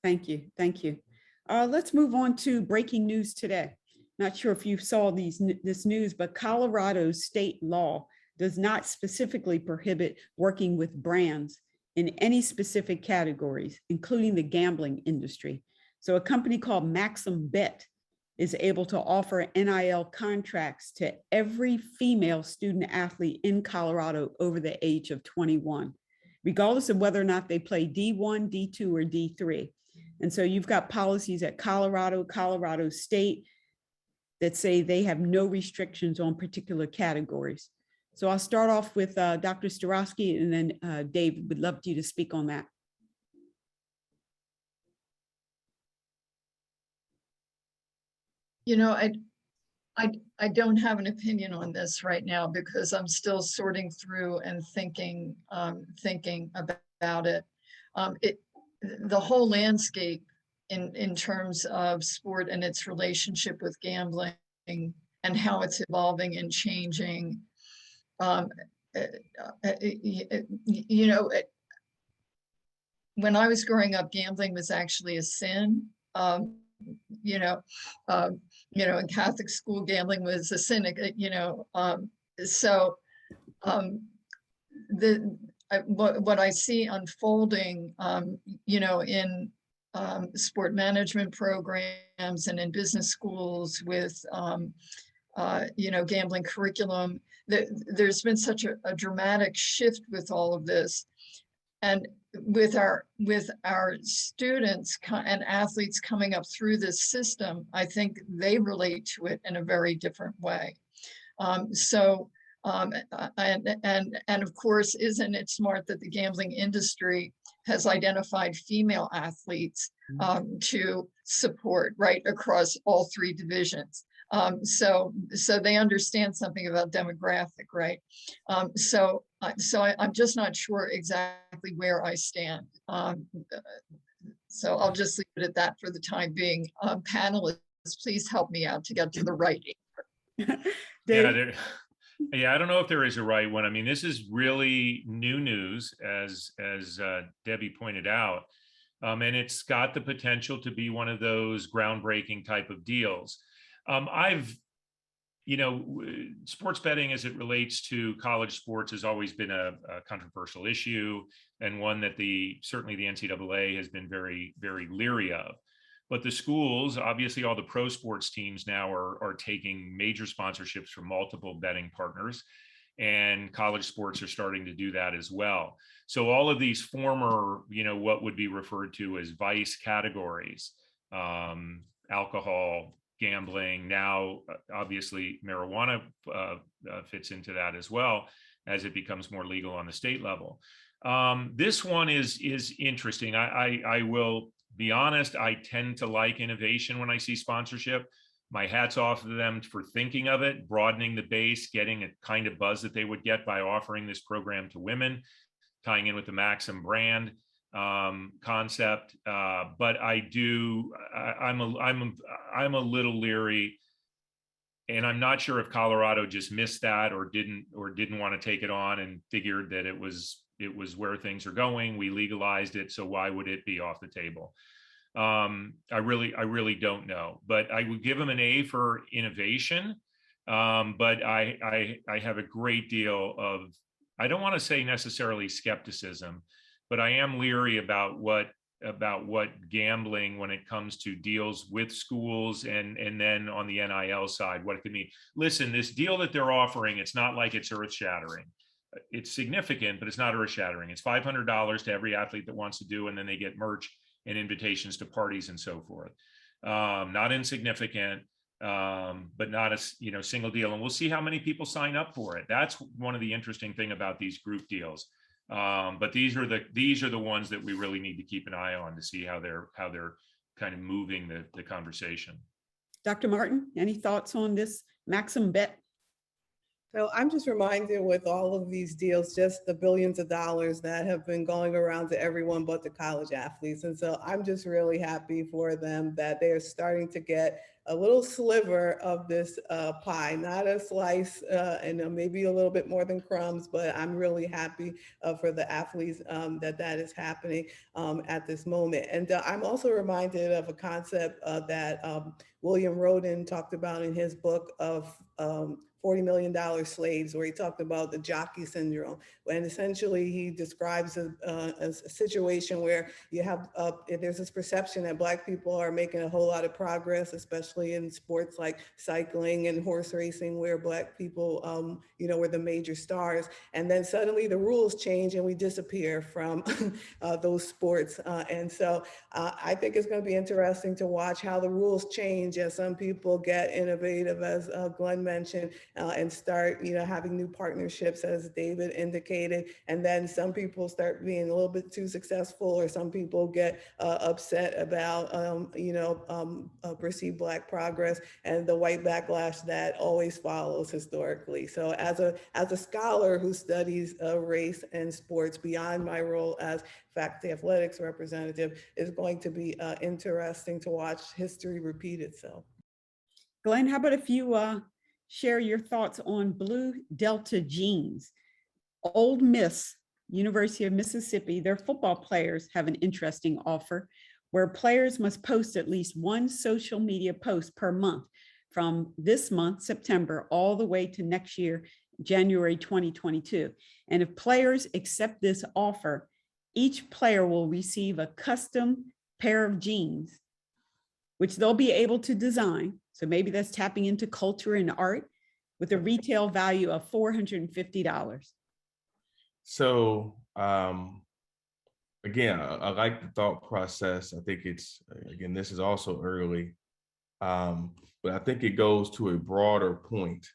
Thank you. Thank you. Let's move on to breaking news today. Not sure if you saw this news, but Colorado's state law does not specifically prohibit working with brands in any specific categories, including the gambling industry. So a company called Maxim Bet is able to offer NIL contracts to every female student athlete in Colorado over the age of 21, regardless of whether or not they play D1, D2, or D3. And so you've got policies at Colorado State that say they have no restrictions on particular categories. So I'll start off with Dr. Starosky, and then Dave, would love you to speak on that. You know, I don't have an opinion on this right now because I'm still sorting through and thinking about it. The whole landscape in terms of sport and its relationship with gambling and how it's evolving and changing. You know, when I was growing up, gambling was actually a sin. You know, in Catholic school, gambling was a sin. What I see unfolding, in sport management programs and in business schools with, gambling curriculum, there's been such a dramatic shift with all of this. And with our students and athletes coming up through this system, I think they relate to it in a very different way. And of course, isn't it smart that the gambling industry has identified female athletes to support right across all three divisions? So they understand something about demographic, right? So I'm just not sure exactly where I stand. So I'll just leave it at that for the time being. Panelists, please help me out to get to the right answer. Yeah, I don't know if there is a right one. I mean, this is really new news, as Debbie pointed out. And it's got the potential to be one of those groundbreaking type of deals. Sports betting as it relates to college sports has always been a controversial issue, and one that certainly the NCAA has been very, very leery of. But the schools, obviously all the pro sports teams now are taking major sponsorships from multiple betting partners, and college sports are starting to do that as well. So all of these former, what would be referred to as vice categories, alcohol, gambling, now obviously marijuana fits into that as well as it becomes more legal on the state level. This one is interesting. I will be honest, I tend to like innovation when I see sponsorship. My hat's off to them for thinking of it, broadening the base, getting a kind of buzz that they would get by offering this program to women, tying in with the Maxim brand concept. But I'm a little leery, and I'm not sure if Colorado just missed that or didn't want to take it on and figured that it was where things are going. We legalized it, so why would it be off the table? I really don't know, but I would give them an A for innovation. But I have a great deal of, I don't want to say necessarily skepticism, but I am leery about what gambling, when it comes to deals with schools and then on the NIL side, what it could mean. Listen, this deal that they're offering, it's not like it's earth shattering. It's significant, but it's not earth shattering. It's $500 to every athlete that wants to do, and then they get merch and invitations to parties and so forth. Not insignificant, but not a single deal. And we'll see how many people sign up for it. That's one of the interesting thing about these group deals. But these are the ones that we really need to keep an eye on to see how they're kind of moving the conversation. Dr. Martin, any thoughts on this Maxim bet? So I'm just reminded with all of these deals, just the billions of dollars that have been going around to everyone but the college athletes. And so I'm just really happy for them that they're starting to get a little sliver of this pie, not a slice, and maybe a little bit more than crumbs, but I'm really happy for the athletes that is happening at this moment. And I'm also reminded of a concept that William Roden talked about in his book of $40 million slaves, where he talked about the jockey syndrome. And essentially he describes a situation where you have, there's this perception that Black people are making a whole lot of progress, especially in sports like cycling and horse racing, where Black people, were the major stars. And then suddenly the rules change and we disappear from those sports. And so I think it's going to be interesting to watch how the rules change as some people get innovative, as Glenn mentioned, and start, having new partnerships, as David indicated. And then some people start being a little bit too successful, or some people get upset about, perceived Black progress and the white backlash that always follows historically. So as a scholar who studies race and sports beyond my role as faculty athletics representative, is going to be interesting to watch history repeat itself. Glenn, how about if you share your thoughts on Blue Delta jeans? Ole Miss, University of Mississippi, their football players have an interesting offer where players must post at least one social media post per month from this month, September, all the way to next year, January 2022. And if players accept this offer, each player will receive a custom pair of jeans, which they'll be able to design. So maybe that's tapping into culture and art, with a retail value of $450. So again, I like the thought process. I think it's, again, this is also early, but I think it goes to a broader point.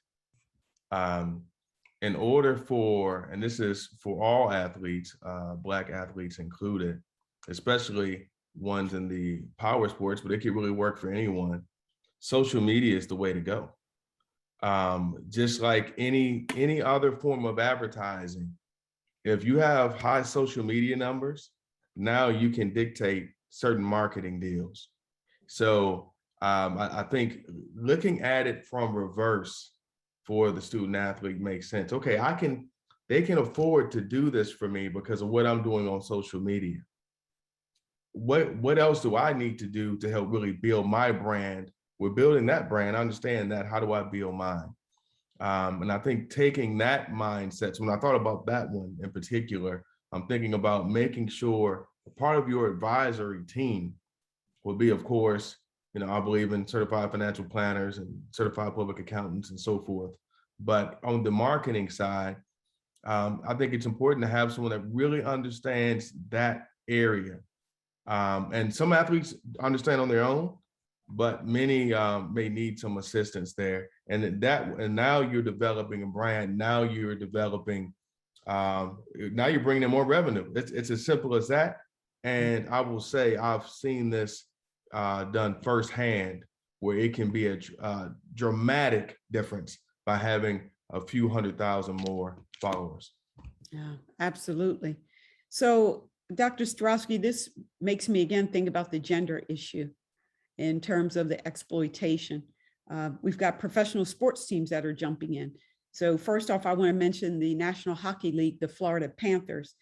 In order for, and this is for all athletes, Black athletes included, especially ones in the power sports, but it could really work for anyone. Social media is the way to go. Just like any other form of advertising, if you have high social media numbers, now you can dictate certain marketing deals. So I think looking at it from reverse for the student athlete makes sense. Okay, they can afford to do this for me because of what I'm doing on social media. what else do I need to do to help really build my brand? We're building that brand. I understand that. How do I build mine? And I think taking that mindset, so when I thought about that one in particular, I'm thinking about making sure part of your advisory team will be, of course, I believe in certified financial planners and certified public accountants and so forth. But on the marketing side, I think it's important to have someone that really understands that area. And some athletes understand on their own, but many may need some assistance there. And now you're developing a brand. Now you're developing, now you're bringing in more revenue. It's as simple as that. And I will say I've seen this done firsthand, where it can be a dramatic difference by having a few 100,000 more followers. Yeah, absolutely. So, Dr. Strowski, this makes me again think about the gender issue in terms of the exploitation. We've got professional sports teams that are jumping in. So first off, I want to mention the National Hockey League, the Florida Panthers.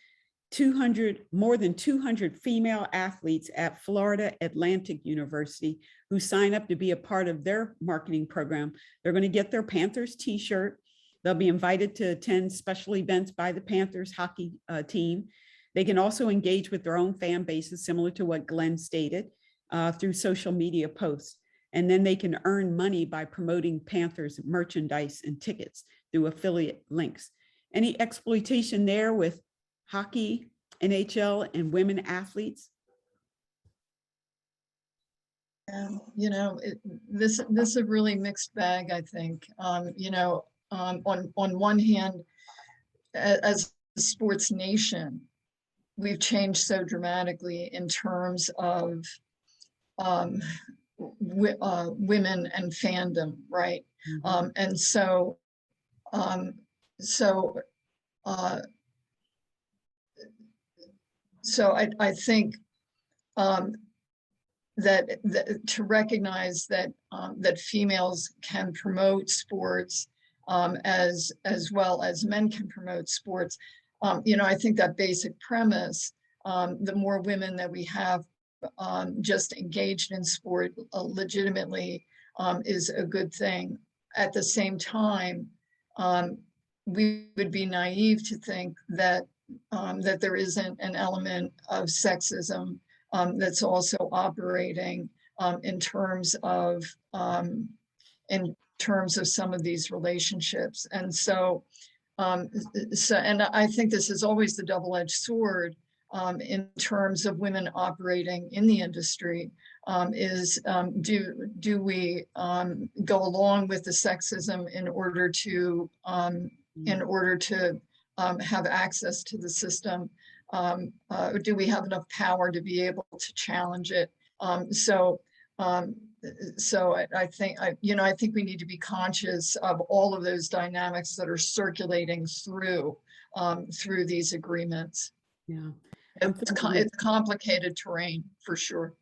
More than 200 female athletes at Florida Atlantic University who sign up to be a part of their marketing program. They're going to get their Panthers t-shirt. They'll be invited to attend special events by the Panthers hockey team. They can also engage with their own fan bases, similar to what Glenn stated, through social media posts. And then they can earn money by promoting Panthers merchandise and tickets through affiliate links. Any exploitation there with hockey, NHL, and women athletes? This is a really mixed bag, I think. On one hand, as a sports nation, we've changed so dramatically in terms of women and fandom, right? Mm-hmm. And so I think that to recognize that females can promote sports as well as men can promote sports. I think that basic premise, the more women that we have just engaged in sport legitimately, is a good thing. At the same time, we would be naive to think that there isn't an element of sexism that's also operating in terms of some of these relationships. And so and I think this is always the double-edged sword in terms of women operating in the industry, do we go along with the sexism in order to have access to the system? Do we have enough power to be able to challenge it? So I think we need to be conscious of all of those dynamics that are circulating through these agreements. Yeah, it's complicated terrain for sure.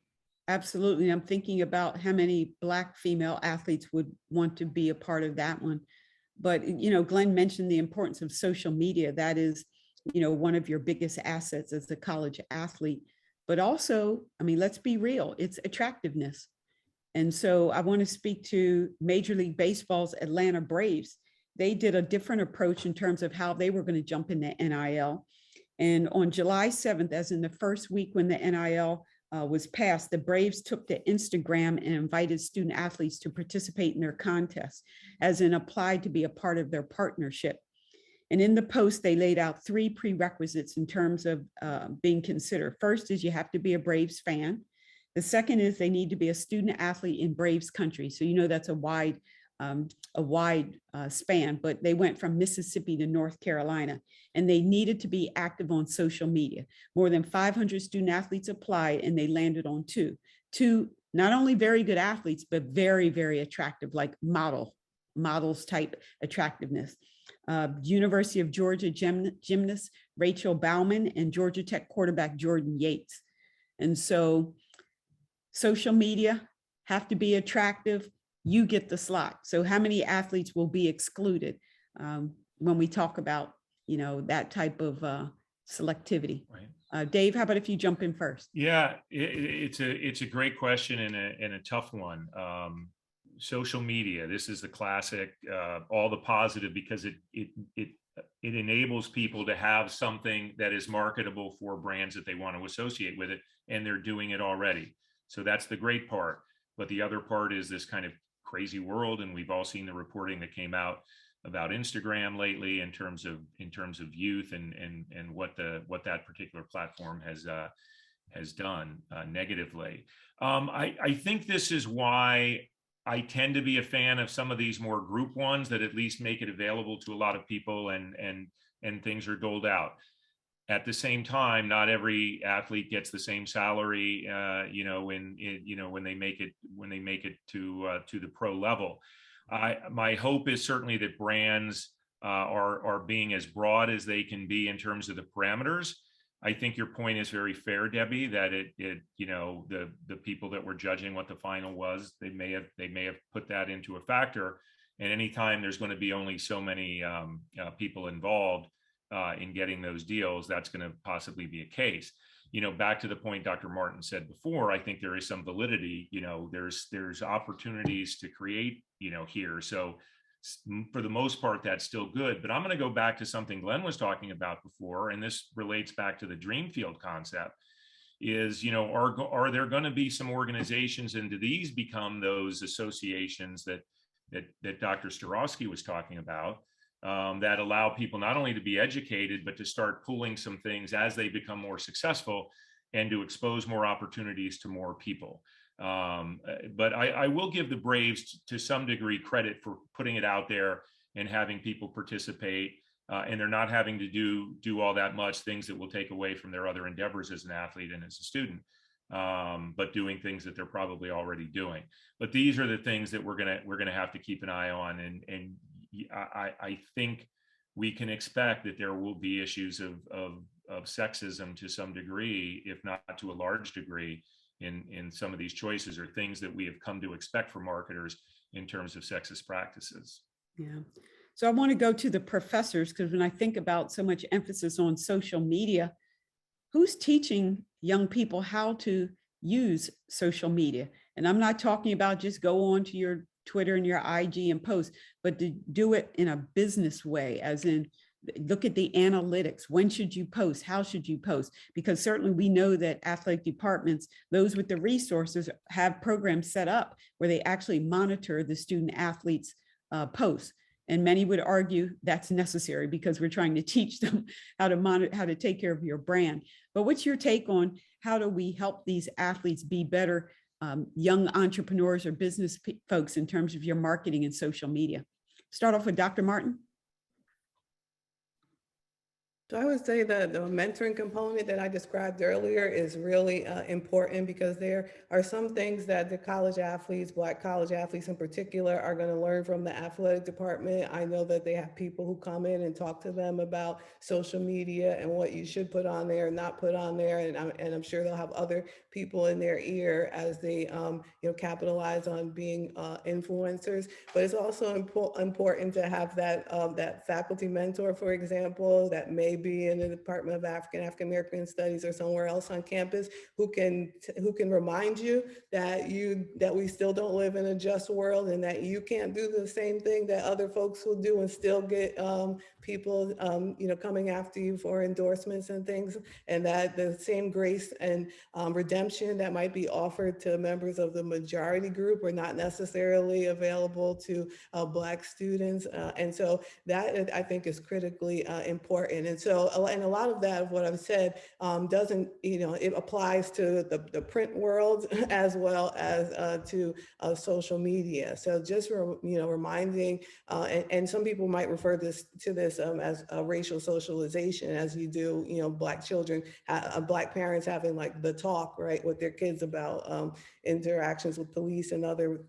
Absolutely. I'm thinking about how many Black female athletes would want to be a part of that one. But, Glenn mentioned the importance of social media. That is, one of your biggest assets as a college athlete. But also, let's be real, it's attractiveness. And so I want to speak to Major League Baseball's Atlanta Braves. They did a different approach in terms of how they were going to jump into NIL. And on July 7th, as in the first week when the NIL was passed, the Braves took to Instagram and invited student athletes to participate in their contest, as in applied to be a part of their partnership. And in the post, they laid out 3 prerequisites in terms of being considered. First is you have to be a Braves fan. The second is they need to be a student athlete in Braves country. So, that's a wide span, but they went from Mississippi to North Carolina, and they needed to be active on social media. More than 500 student athletes applied, and they landed on two not only very good athletes, but very, very attractive, like models type attractiveness. University of Georgia gymnast Rachel Bauman and Georgia Tech quarterback Jordan Yates. And so social media have to be attractive. You get the slot. So how many athletes will be excluded when we talk about, that type of selectivity? Right. Dave, how about if you jump in first? Yeah, it's a great question and a tough one. Social media, this is the classic, all the positive, because it enables people to have something that is marketable for brands that they want to associate with it, and they're doing it already. So that's the great part. But the other part is this kind of crazy world, and we've all seen the reporting that came out about Instagram lately in terms of youth and what that particular platform has done negatively. I think this is why I tend to be a fan of some of these more group ones that at least make it available to a lot of people, and things are doled out. At the same time, not every athlete gets the same salary, when they make it to the pro level. My hope is certainly that brands are being as broad as they can be in terms of the parameters. I think your point is very fair, Debbie, that the people that were judging what the final was, they may have put that into a factor. And anytime there's going to be only so many people involved in getting those deals, that's going to possibly be a case. Back to the point Dr. Martin said before, I think there is some validity. There's opportunities to create, here. So for the most part, that's still good. But I'm going to go back to something Glenn was talking about before, and this relates back to the Dreamfield concept. Is, are there going to be some organizations, and do these become those associations that Dr. Starosky was talking about, that allow people not only to be educated, but to start pulling some things as they become more successful, and to expose more opportunities to more people. But I will give the Braves to some degree credit for putting it out there and having people participate, and they're not having to do all that much things that will take away from their other endeavors as an athlete and as a student, but doing things that they're probably already doing. But these are the things that we're gonna have to keep an eye on, and I think we can expect that there will be issues of sexism to some degree, if not to a large degree, in some of these choices, or things that we have come to expect from marketers in terms of sexist practices. Yeah. So I want to go to the professors, because when I think about so much emphasis on social media, who's teaching young people how to use social media? And I'm not talking about just go on to your Twitter and your IG and post, but to do it in a business way, as in look at the analytics. When should you post? How should you post? Because certainly we know that athletic departments, those with the resources, have programs set up where they actually monitor the student athletes' posts. And many would argue that's necessary because we're trying to teach them how to monitor, how to take care of your brand. But what's your take on how do we help these athletes be better young entrepreneurs or business folks in terms of your marketing and social media? Start off with Dr. Martin. So I would say that the mentoring component that I described earlier is really important, because there are some things that the college athletes, Black college athletes in particular, are going to learn from the athletic department. I know that they have people who come in and talk to them about social media and what you should put on there and not put on there. And I'm sure they'll have other people in their ear as they capitalize on being influencers. But it's also important to have that faculty mentor, for example, that may be in the Department of African American Studies or somewhere else on campus, who can remind you that we still don't live in a just world, and that you can't do the same thing that other folks will do and still get people coming after you for endorsements and things, and that the same grace and redemption that might be offered to members of the majority group are not necessarily available to Black students, and so that I think is critically important. And so, and a lot of that of what I've said doesn't, it applies to the print world as well as to social media. So just reminding, and some people might refer to this as racial socialization, as you do, Black children, Black parents having like the talk, right, with their kids about interactions with police and other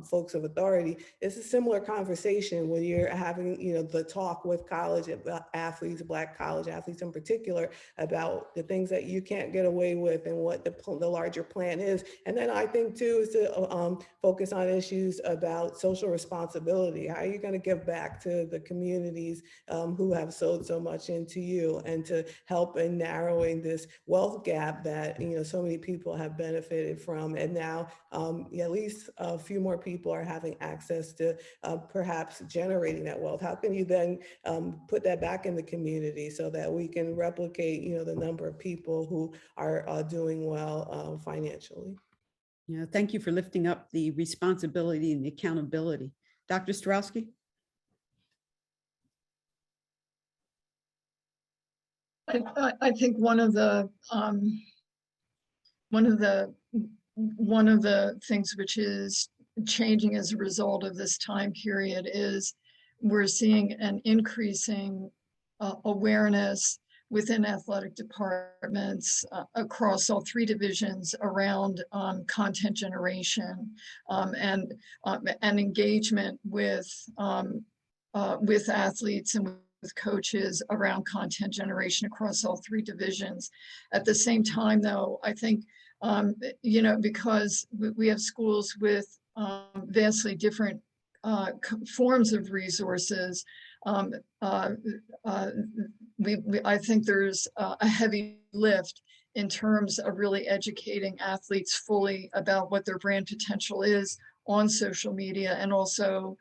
folks of authority. It's a similar conversation when you're having, the talk with college athletes, Black college athletes in particular, about the things that you can't get away with and what the larger plan is. And then I think too is to focus on issues about social responsibility. How are you going to give back to the communities who have sowed so much into you, and to help in narrowing this wealth gap that, so many people have benefited from. And now at least a few more people are having access to perhaps generating that wealth. How can you then put that back in the community so that we can replicate, the number of people who are doing well financially? Yeah, thank you for lifting up the responsibility and the accountability. Dr. Strowski? I think one of the things which is changing as a result of this time period is we're seeing an increasing awareness within athletic departments across all three divisions around content generation and engagement with athletes and with coaches around content generation across all three divisions. At the same time, though, I think, because we have schools with vastly different forms of resources, I think there's a heavy lift in terms of really educating athletes fully about what their brand potential is on social media, and also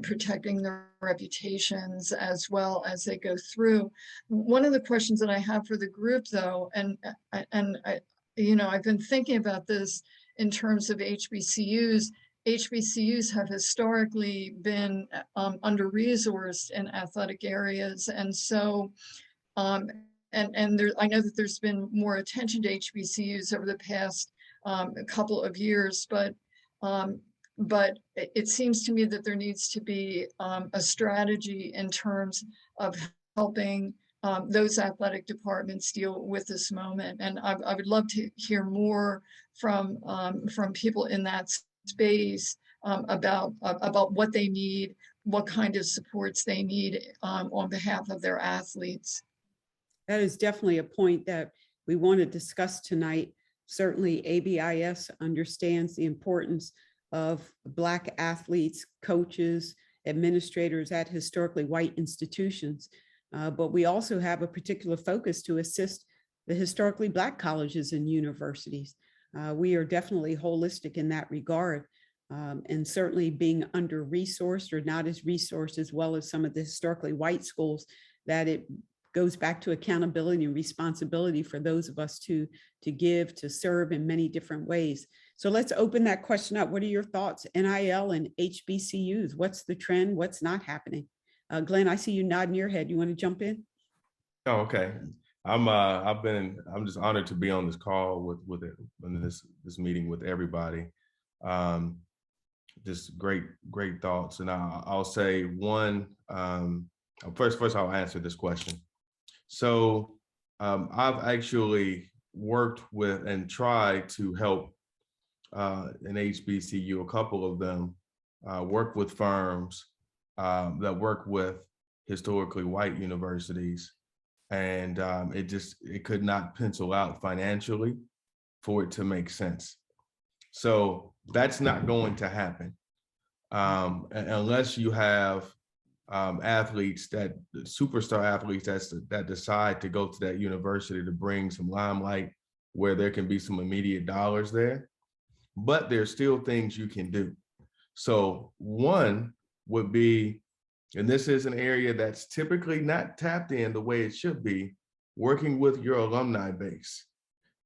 protecting their reputations as well as they go through. One of the questions that I have for the group, though, and I've been thinking about this in terms of HBCUs. HBCUs have historically been under-resourced in athletic areas, and so I know that there's been more attention to HBCUs over the past couple of years, but it seems to me that there needs to be a strategy in terms of helping those athletic departments deal with this moment. And I would love to hear more from people in that space about what they need, what kind of supports they need on behalf of their athletes. That is definitely a point that we want to discuss tonight. Certainly ABIS understands the importance of Black athletes, coaches, administrators at historically white institutions. But we also have a particular focus to assist the historically Black colleges and universities. We are definitely holistic in that regard, and certainly being under-resourced or not as resourced as well as some of the historically white schools, that it goes back to accountability and responsibility for those of us to give, to serve in many different ways. So let's open that question up. What are your thoughts? NIL and HBCUs, what's the trend? What's not happening? Glenn, I see you nodding your head. You want to jump in? Oh, okay. I'm just honored to be on this call with this meeting with everybody. Just great thoughts. And I'll say one, first I'll answer this question. So I've actually worked with and tried to help an HBCU, a couple of them, work with firms that work with historically white universities. And it could not pencil out financially for it to make sense. So that's not going to happen unless you have athletes, superstar athletes that decide to go to that university to bring some limelight where there can be some immediate dollars there. But there's still things you can do. So one would be, and this is an area that's typically not tapped in the way it should be, working with your alumni base.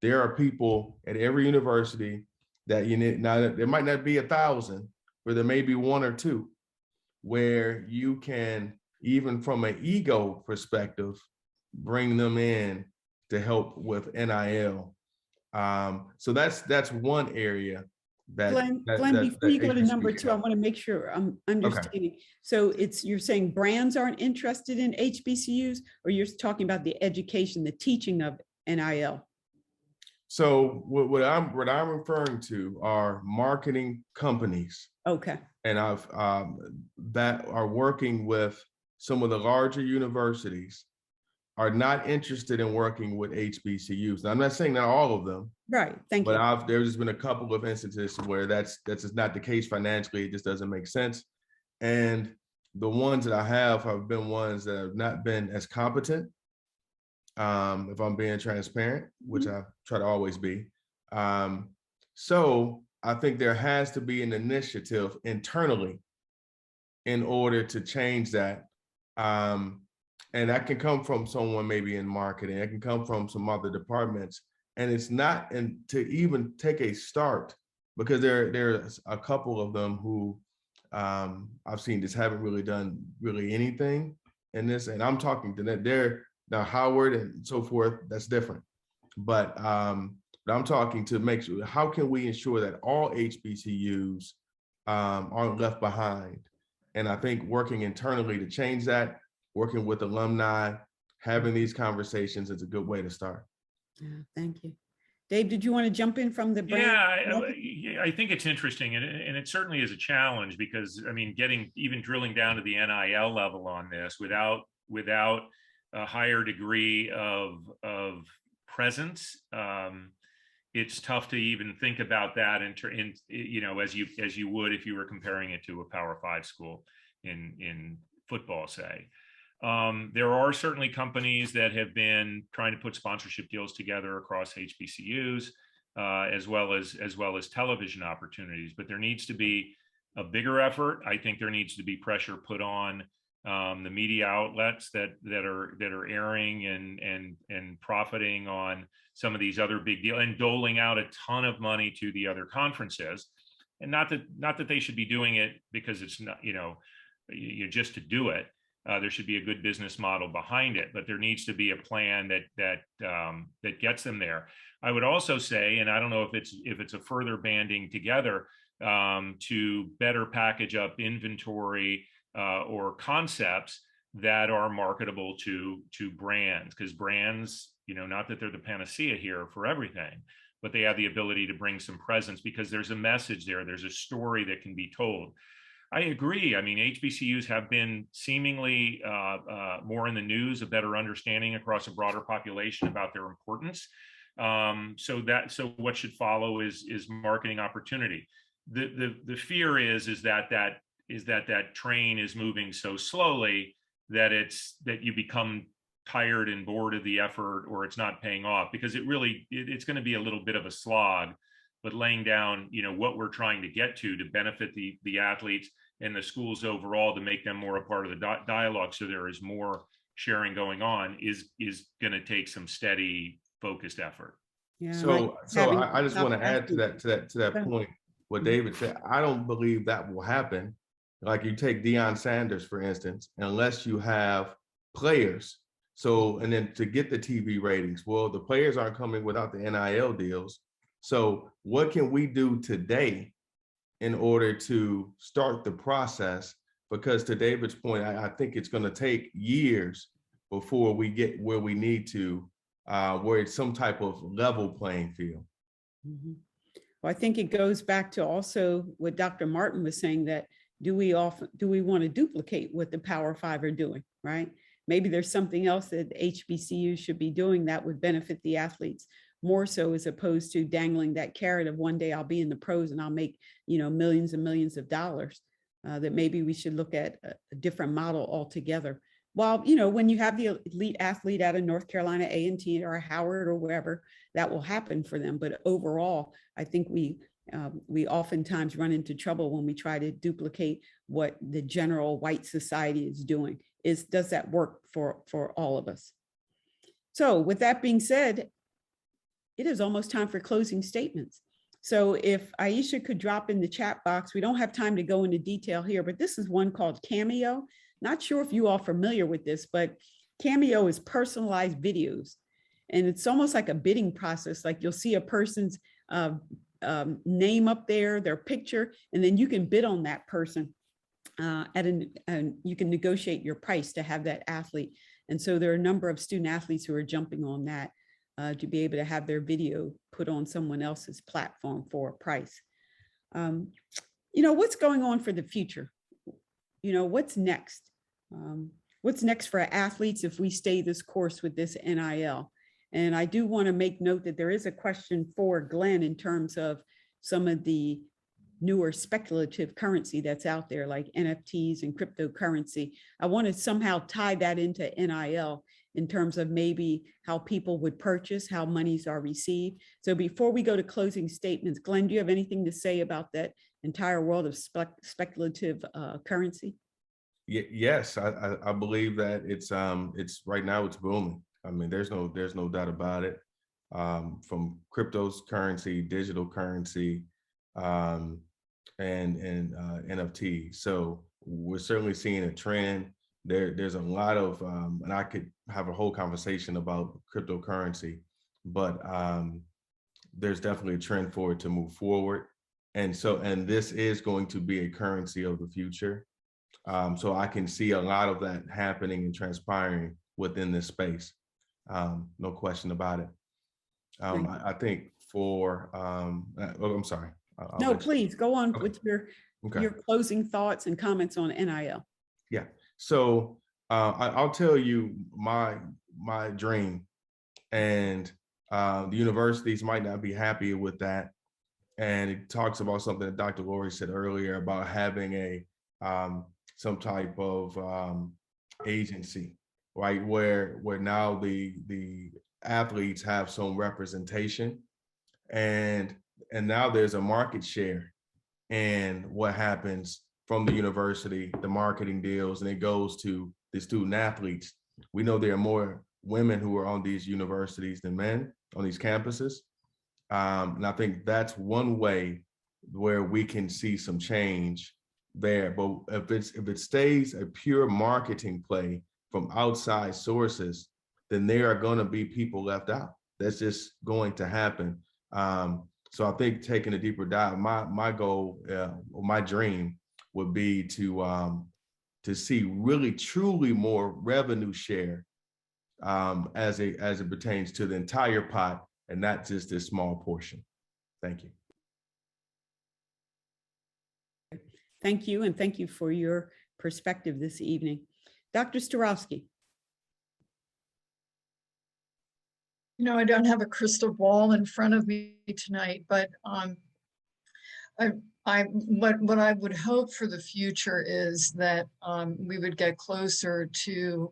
There are people at every university that now there might not be 1,000, but there may be 1 or 2 where you can, even from an ego perspective, bring them in to help with NIL. So that's one area that Glenn, before you go to number 2, I want to make sure I'm understanding. Okay. So you're saying brands aren't interested in HBCUs, or you're talking about the education, the teaching of NIL? So what I'm referring to are marketing companies. Okay. And that are working with some of the larger universities are not interested in working with HBCUs. Now, I'm not saying that all of them. Right. Thank you. But there's been a couple of instances where that's just not the case financially. It just doesn't make sense. And the ones that I have been ones that have not been as competent. If I'm being transparent, which I try to always be. So I think there has to be an initiative internally in order to change that. And that can come from someone maybe in marketing, it can come from some other departments. And it's not to even take a start, because there's a couple of them who I've seen just haven't really done anything in this. And I'm talking to them, they're now Howard and so forth, that's different. But I'm talking to make sure, how can we ensure that all HBCUs aren't left behind? And I think working internally to change that, working with alumni, having these conversations is a good way to start. Yeah, thank you. Dave, did you want to jump in from the brand? Yeah, I think it's interesting, and it certainly is a challenge, because I mean, even drilling down to the NIL level on this without a higher degree of presence, it's tough to even think about that in you know, as you would if you were comparing it to a Power 5 school in football, say. There are certainly companies that have been trying to put sponsorship deals together across HBCUs, as well as television opportunities, but there needs to be a bigger effort. I think there needs to be pressure put on the media outlets that are airing and profiting on some of these other big deals and doling out a ton of money to the other conferences. And not that they should be doing it because it's not, you know, just to do it. There should be a good business model behind it, but there needs to be a plan that gets them there. I would also say, and I don't know if it's a further banding together to better package up inventory or concepts that are marketable to brands, because brands, you know, not that they're the panacea here for everything, but they have the ability to bring some presence because there's a message there. There's a story that can be told. I agree. I mean, HBCUs have been seemingly more in the news, a better understanding across a broader population about their importance. So what should follow is marketing opportunity. The fear is that train is moving so slowly that you become tired and bored of the effort, or it's not paying off, because it's going to be a little bit of a slog. But laying down, you know, what we're trying to get to benefit the athletes and the schools overall, to make them more a part of the dialogue, so there is more sharing going on, is going to take some steady, focused effort. Yeah, So I just want to add to that point what David said. I don't believe that will happen. Like, you take Deion Sanders, for instance, unless you have players. So, and then to get the TV ratings, well, the players aren't coming without the NIL deals. So what can we do today in order to start the process? Because to David's point, I think it's going to take years before we get where we need to, where it's some type of level playing field. Mm-hmm. Well, I think it goes back to also what Dr. Martin was saying, that do we want to duplicate what the Power 5 are doing, right? Maybe there's something else that HBCUs should be doing that would benefit the athletes more so, as opposed to dangling that carrot of one day I'll be in the pros and I'll make, you know, millions and millions of dollars. That maybe we should look at a different model altogether. While, you know, when you have the elite athlete out of North Carolina A&T or Howard or wherever, that will happen for them. But overall, I think we oftentimes run into trouble when we try to duplicate what the general white society is doing. Does that work for all of us? So with that being said, it is almost time for closing statements. So if Aisha could drop in the chat box, we don't have time to go into detail here, but this is one called Cameo. Not sure if you all are familiar with this, but Cameo is personalized videos. And it's almost like a bidding process. Like, you'll see a person's name up there, their picture, and then you can bid on that person and you can negotiate your price to have that athlete. And so there are a number of student athletes who are jumping on that to be able to have their video put on someone else's platform for a price. You know, what's going on for the future? You know, what's next? What's next for athletes if we stay this course with this NIL? And I do want to make note that there is a question for Glenn in terms of some of the newer speculative currency that's out there, like NFTs and cryptocurrency. I want to somehow tie that into NIL in terms of maybe how people would purchase, how monies are received. So before we go to closing statements, Glenn, do you have anything to say about that entire world of speculative currency? Yes, I believe that it's right now it's booming. I mean, there's no doubt about it. From cryptocurrency, digital currency, and NFT. So we're certainly seeing a trend. There's a lot of, and I could have a whole conversation about cryptocurrency, but there's definitely a trend for it to move forward. And this is going to be a currency of the future. So I can see a lot of that happening and transpiring within this space. No question about it. I think for, I'm sorry. No, please go on Okay. with your closing thoughts and comments on NIL. Yeah. So I'll tell you my dream, and the universities might not be happy with that. And it talks about something that Dr. Lori said earlier about having a some type of agency, right? Where now the athletes have some representation, and now there's a market share and what happens from the university, the marketing deals, and it goes to the student athletes. We know there are more women who are on these universities than men on these campuses. And I think that's one way where we can see some change there. But if it stays a pure marketing play from outside sources, then there are going to be people left out. That's just going to happen. So I think taking a deeper dive, my goal, or my dream would be to see really truly more revenue share as it pertains to the entire pot and not just this small portion. Thank you. Thank you, and thank you for your perspective this evening. Dr. Starowski. You know, I don't have a crystal ball in front of me tonight, but what I would hope for the future is that we would get closer to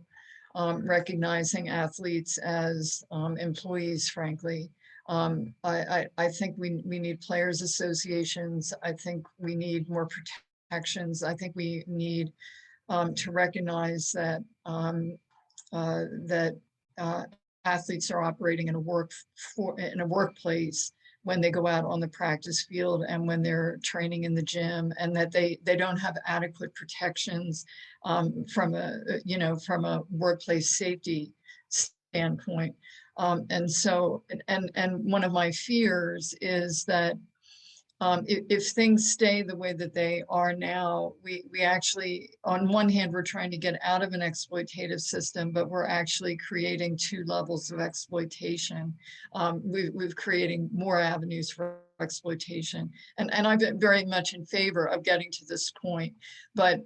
recognizing athletes as employees, frankly. I think we need players associations. I think we need more protections. I think we need to recognize that athletes are operating in a workplace when they go out on the practice field and when they're training in the gym, and that they don't have adequate protections from a workplace safety standpoint. And one of my fears is that if things stay the way that they are now, we actually, on one hand, we're trying to get out of an exploitative system, but we're actually creating two levels of exploitation. We've creating more avenues for exploitation, and I've been very much in favor of getting to this point, but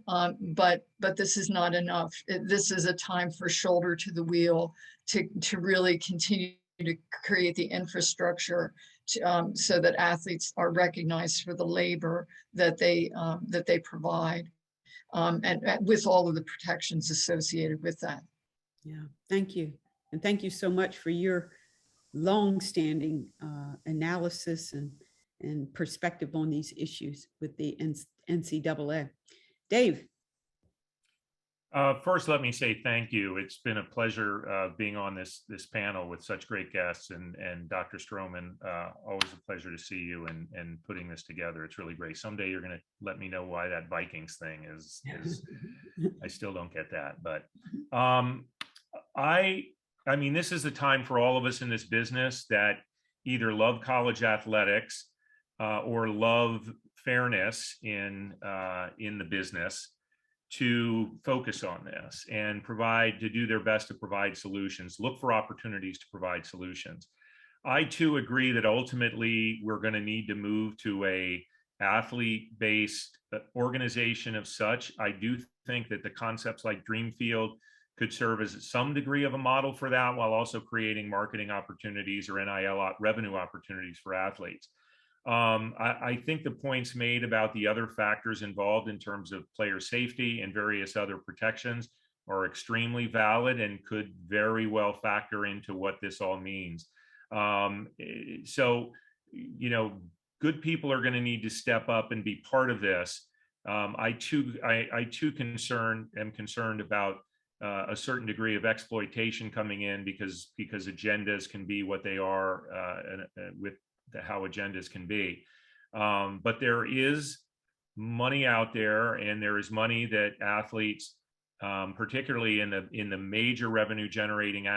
this is not enough. This is a time for shoulder to the wheel to really continue to create the infrastructure so that athletes are recognized for the labor that they provide, and with all of the protections associated with that. Yeah, thank you. And thank you so much for your long-standing analysis and perspective on these issues with the NCAA. Dave. First, let me say thank you. It's been a pleasure being on this panel with such great guests, and Dr. Stroman, always a pleasure to see you and putting this together. It's really great. Someday you're going to let me know why that Vikings thing is I still don't get that, but I mean, this is the time for all of us in this business that either love college athletics or love fairness in the business to focus on this and to do their best to provide solutions, look for opportunities to provide solutions. I too agree that ultimately we're going to need to move to a athlete-based organization of such. I do think that the concepts like Dreamfield could serve as some degree of a model for that, while also creating marketing opportunities or NIL revenue opportunities for athletes. I think the points made about the other factors involved in terms of player safety and various other protections are extremely valid and could very well factor into what this all means. So, you know, good people are going to need to step up and be part of this. I too am concerned about a certain degree of exploitation coming in because agendas can be what they are with how agendas can be. But there is money out there, and there is money that athletes, particularly in the major revenue generating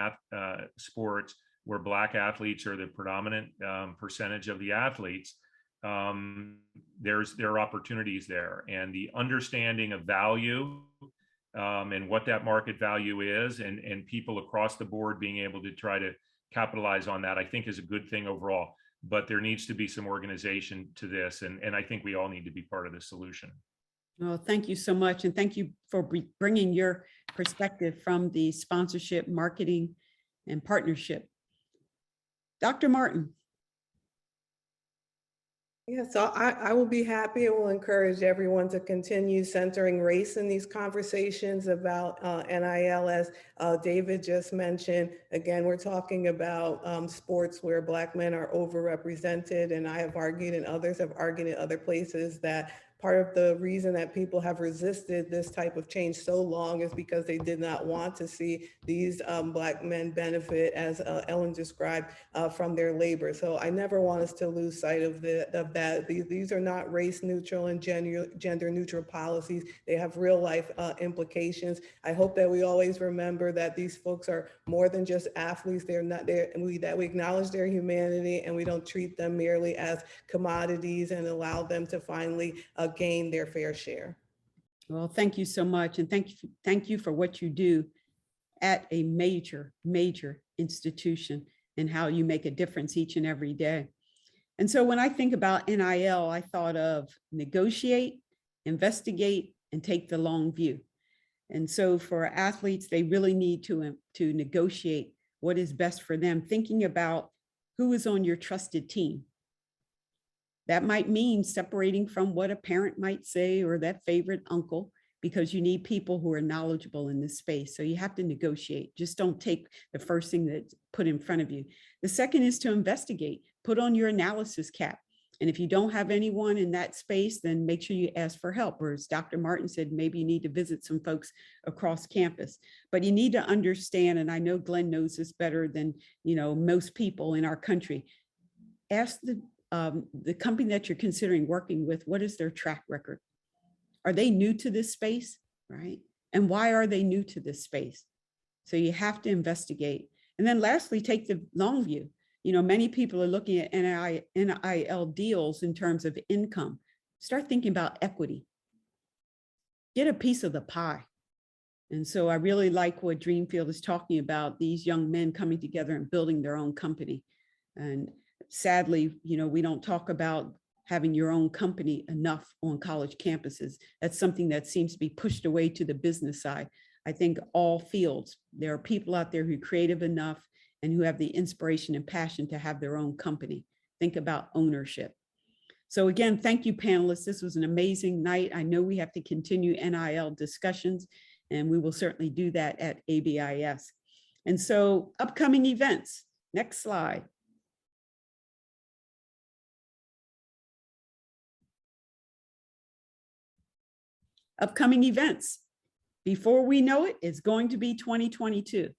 sports where Black athletes are the predominant percentage of the athletes, there are opportunities there, and the understanding of value and what that market value is, and people across the board being able to try to capitalize on that, I think is a good thing overall. But there needs to be some organization to this, and I think we all need to be part of the solution. Well, thank you so much. And thank you for bringing your perspective from the sponsorship, marketing, and partnership. Dr. Martin. Yeah, so I will be happy and will encourage everyone to continue centering race in these conversations about NIL, as David just mentioned. Again, we're talking about sports where Black men are overrepresented, and I have argued and others have argued in other places that part of the reason that people have resisted this type of change so long is because they did not want to see these Black men benefit, as Ellen described, from their labor. So I never want us to lose sight of that. These are not race neutral and gender neutral policies. They have real life implications. I hope that we always remember that these folks are more than just athletes. They're not there, and that we acknowledge their humanity, and we don't treat them merely as commodities and allow them to finally gain their fair share. Well, thank you so much. And thank you for what you do at a major institution and how you make a difference each and every day. And so when I think about NIL, I thought of negotiate, investigate, and take the long view. And so for athletes, they really need to negotiate what is best for them, thinking about who is on your trusted team. That might mean separating from what a parent might say or that favorite uncle, because you need people who are knowledgeable in this space. So you have to negotiate. Just don't take the first thing that's put in front of you. The second is to investigate, put on your analysis cap. And if you don't have anyone in that space, then make sure you ask for help. Or as Dr. Martin said, maybe you need to visit some folks across campus. But you need to understand, and I know Glenn knows this better than most people in our country, ask the company that you're considering working with, what is their track record? Are they new to this space, right? And why are they new to this space? So you have to investigate. And then lastly, take the long view. Many people are looking at NIL deals in terms of income. Start thinking about equity. Get a piece of the pie. And so I really like what Dreamfield is talking about, these young men coming together and building their own company. And sadly, we don't talk about having your own company enough on college campuses. That's something that seems to be pushed away to the business side. I think all fields, there are people out there who are creative enough and who have the inspiration and passion to have their own company. Think about ownership. So again, thank you, panelists. This was an amazing night. I know we have to continue NIL discussions, and we will certainly do that at ABIS. And so upcoming events, next slide. Upcoming events. Before we know it, it's going to be 2022.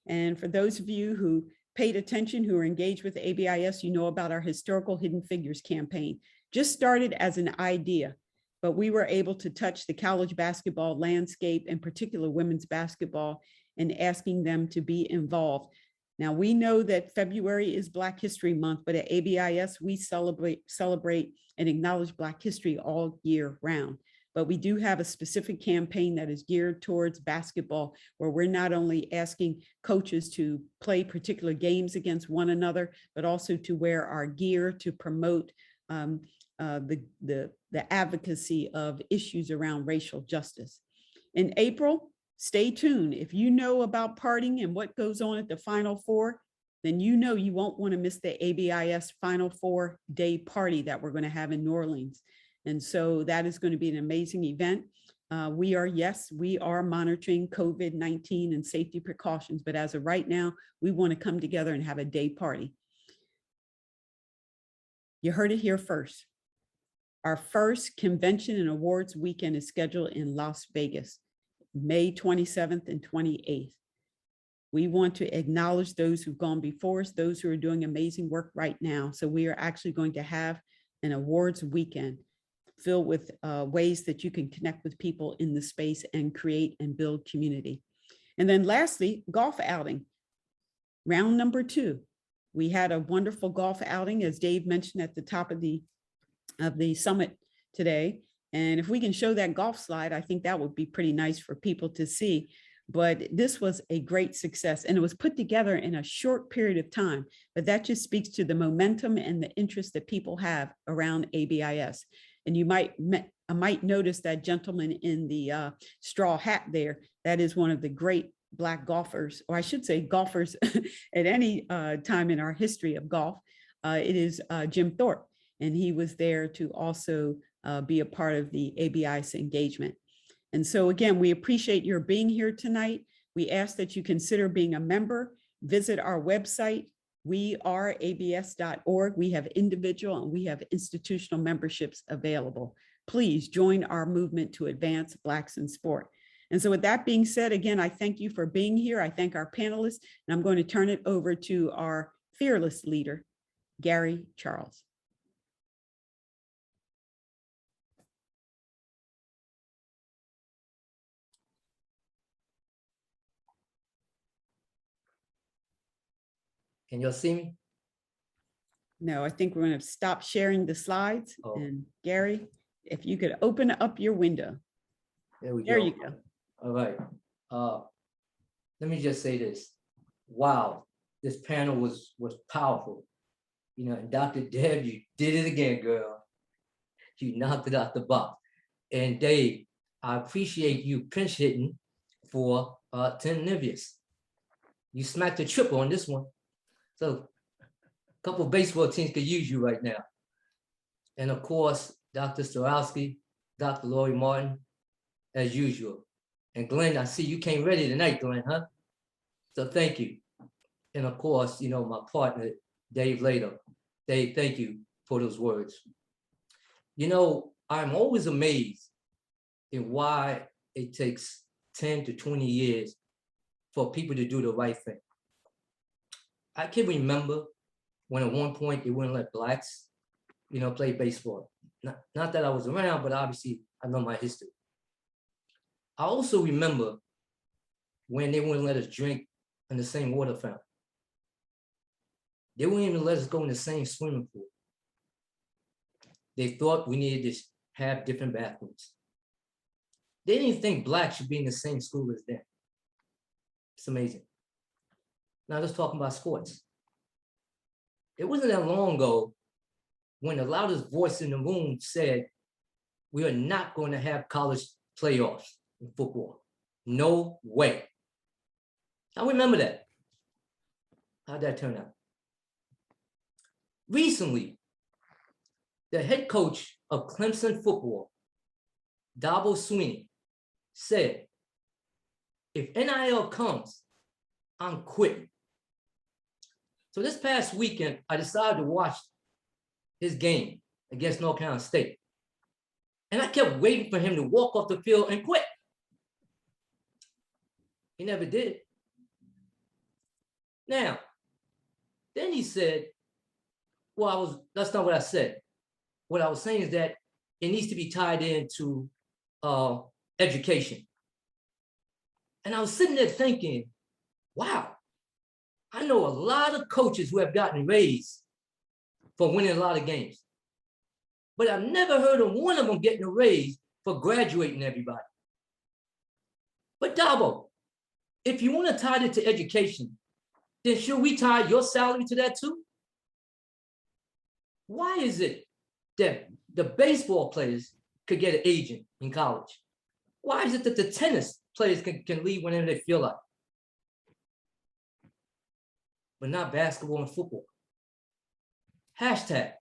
And for those of you who paid attention, who are engaged with ABIS, you know about our Historical Hidden Figures campaign. Just started as an idea, but we were able to touch the college basketball landscape, in particular women's basketball, and asking them to be involved. Now, we know that February is Black History Month, but at ABIS, we celebrate and acknowledge Black history all year round. But we do have a specific campaign that is geared towards basketball, where we're not only asking coaches to play particular games against one another, but also to wear our gear to promote the advocacy of issues around racial justice. In April, stay tuned. If you know about partying and what goes on at the Final Four, then you know you won't want to miss the ABIS Final 4-day party that we're going to have in New Orleans. And so that is going to be an amazing event. We are monitoring COVID-19 and safety precautions, but as of right now, we want to come together and have a day party. You heard it here first. Our first convention and awards weekend is scheduled in Las Vegas, May 27th and 28th. We want to acknowledge those who've gone before us, those who are doing amazing work right now. So we are actually going to have an awards weekend filled with ways that you can connect with people in the space and create and build community. And then lastly, golf outing. Round number 2. We had a wonderful golf outing, as Dave mentioned at the top of the summit today. And if we can show that golf slide, I think that would be pretty nice for people to see. But this was a great success, and it was put together in a short period of time. But that just speaks to the momentum and the interest that people have around ABIS. And you might notice that gentleman in the straw hat there. That is one of the great Black golfers, or I should say golfers at any time in our history of golf. It is Jim Thorpe, and he was there to also be a part of the ABIS engagement. And so again, we appreciate your being here tonight. We ask that you consider being a member. Visit our website, weareabs.org. We have individual and we have institutional memberships available. Please join our movement to advance Blacks in sport. And so with that being said, again, I thank you for being here. I thank our panelists, and I'm going to turn it over to our fearless leader, Gary Charles. Can y'all see me? No, I think we're going to stop sharing the slides. Oh. And Gary, if you could open up your window. There we go. There you go. All right. Let me just say this. Wow, this panel was powerful. You know, and Dr. Deb, you did it again, girl. You knocked it out the box. And Dave, I appreciate you pinch hitting for Tim Nivius. You smacked a triple on this one. So a couple of baseball teams could use you right now. And of course, Dr. Starowski, Dr. Lori Martin, as usual. And Glenn, I see you came ready tonight, Glenn, huh? So thank you. And of course, you know, my partner, Dave Lader. Dave, thank you for those words. You know, I'm always amazed in why it takes 10 to 20 years for people to do the right thing. I can remember when at one point they wouldn't let Blacks, you know, play baseball. Not that I was around, but obviously I know my history. I also remember when they wouldn't let us drink in the same water fountain. They wouldn't even let us go in the same swimming pool. They thought we needed to have different bathrooms. They didn't think Blacks should be in the same school as them. It's amazing. Now let's talk about sports. It wasn't that long ago when the loudest voice in the room said, we are not going to have college playoffs in football. No way. I remember that. How'd that turn out? Recently, the head coach of Clemson football, Dabo Swinney, said, if NIL comes, I'm quitting. So this past weekend, I decided to watch his game against North Carolina State. And I kept waiting for him to walk off the field and quit. He never did. Now, then he said, well, that's not what I said. What I was saying is that it needs to be tied into education. And I was sitting there thinking, wow, I know a lot of coaches who have gotten raised for winning a lot of games. But I've never heard of one of them getting a raise for graduating everybody. But Dabo, if you want to tie it to education, then should we tie your salary to that too? Why is it that the baseball players could get an agent in college? Why is it that the tennis players can leave whenever they feel like? but not basketball and football. Hashtag,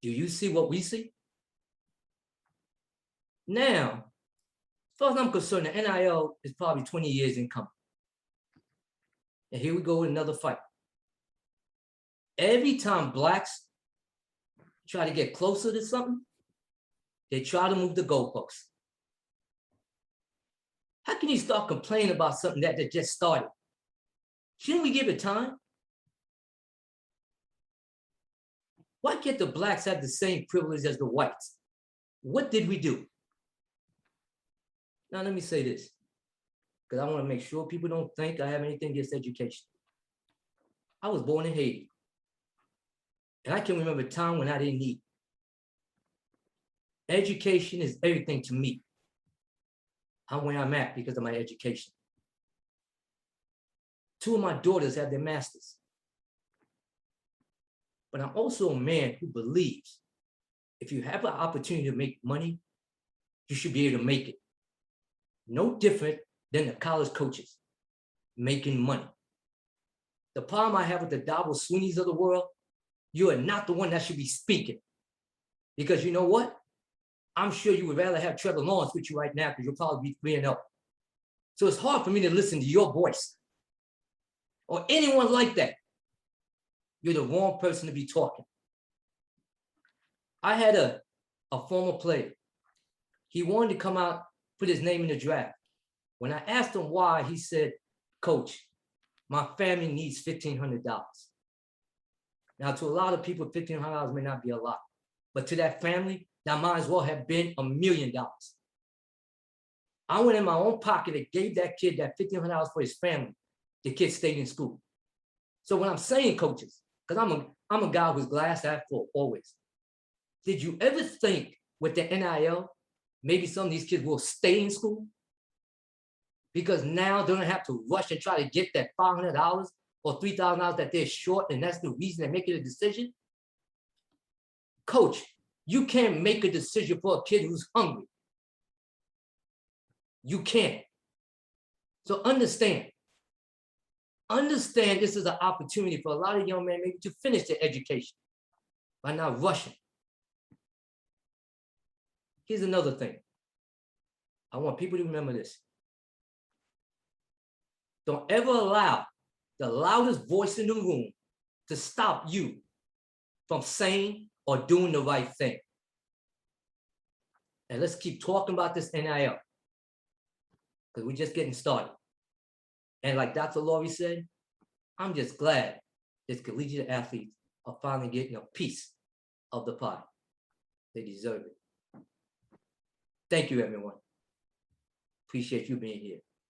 do you see what we see? Now, as far as I'm concerned, the NIL is probably 20 years in coming. And here we go with another fight. Every time blacks try to get closer to something, they try to move the goalposts. How can you start complaining about something that just started? Shouldn't we give it time? Why can't the blacks have the same privilege as the whites? What did we do? Now, let me say this, because I want to make sure people don't think I have anything against education. I was born in Haiti, and I can remember a time when I didn't need it. Education is everything to me. I'm where I'm at because of my education. 2 of my daughters have their masters. But I'm also a man who believes if you have an opportunity to make money, you should be able to make it. No different than the college coaches making money. The problem I have with the Dabo Sweeneys of the world, you are not the one that should be speaking. Because you know what? I'm sure you would rather have Trevor Lawrence with you right now because you'll probably be 3-0. So it's hard for me to listen to your voice or anyone like that. You're the wrong person to be talking. I had a former player. He wanted to come out, put his name in the draft. When I asked him why, he said, "Coach, my family needs $1,500. Now, to a lot of people, $1,500 may not be a lot, but to that family, that might as well have been $1 million. I went in my own pocket and gave that kid that $1,500 for his family. The kid stayed in school. So when I'm saying coaches, because I'm a guy who's glass half full always. Did you ever think with the NIL, maybe some of these kids will stay in school? Because now they don't have to rush and try to get that $500 or $3,000 that they're short, and that's the reason they're making a decision? Coach, you can't make a decision for a kid who's hungry. You can't. So understand this is an opportunity for a lot of young men maybe to finish their education by not rushing. Here's another thing. I want people to remember this. Don't ever allow the loudest voice in the room to stop you from saying or doing the right thing. And let's keep talking about this NIL because we're just getting started. And like Dr. Laurie said, I'm just glad this collegiate athletes are finally getting a piece of the pie. They deserve it. Thank you, everyone. Appreciate you being here.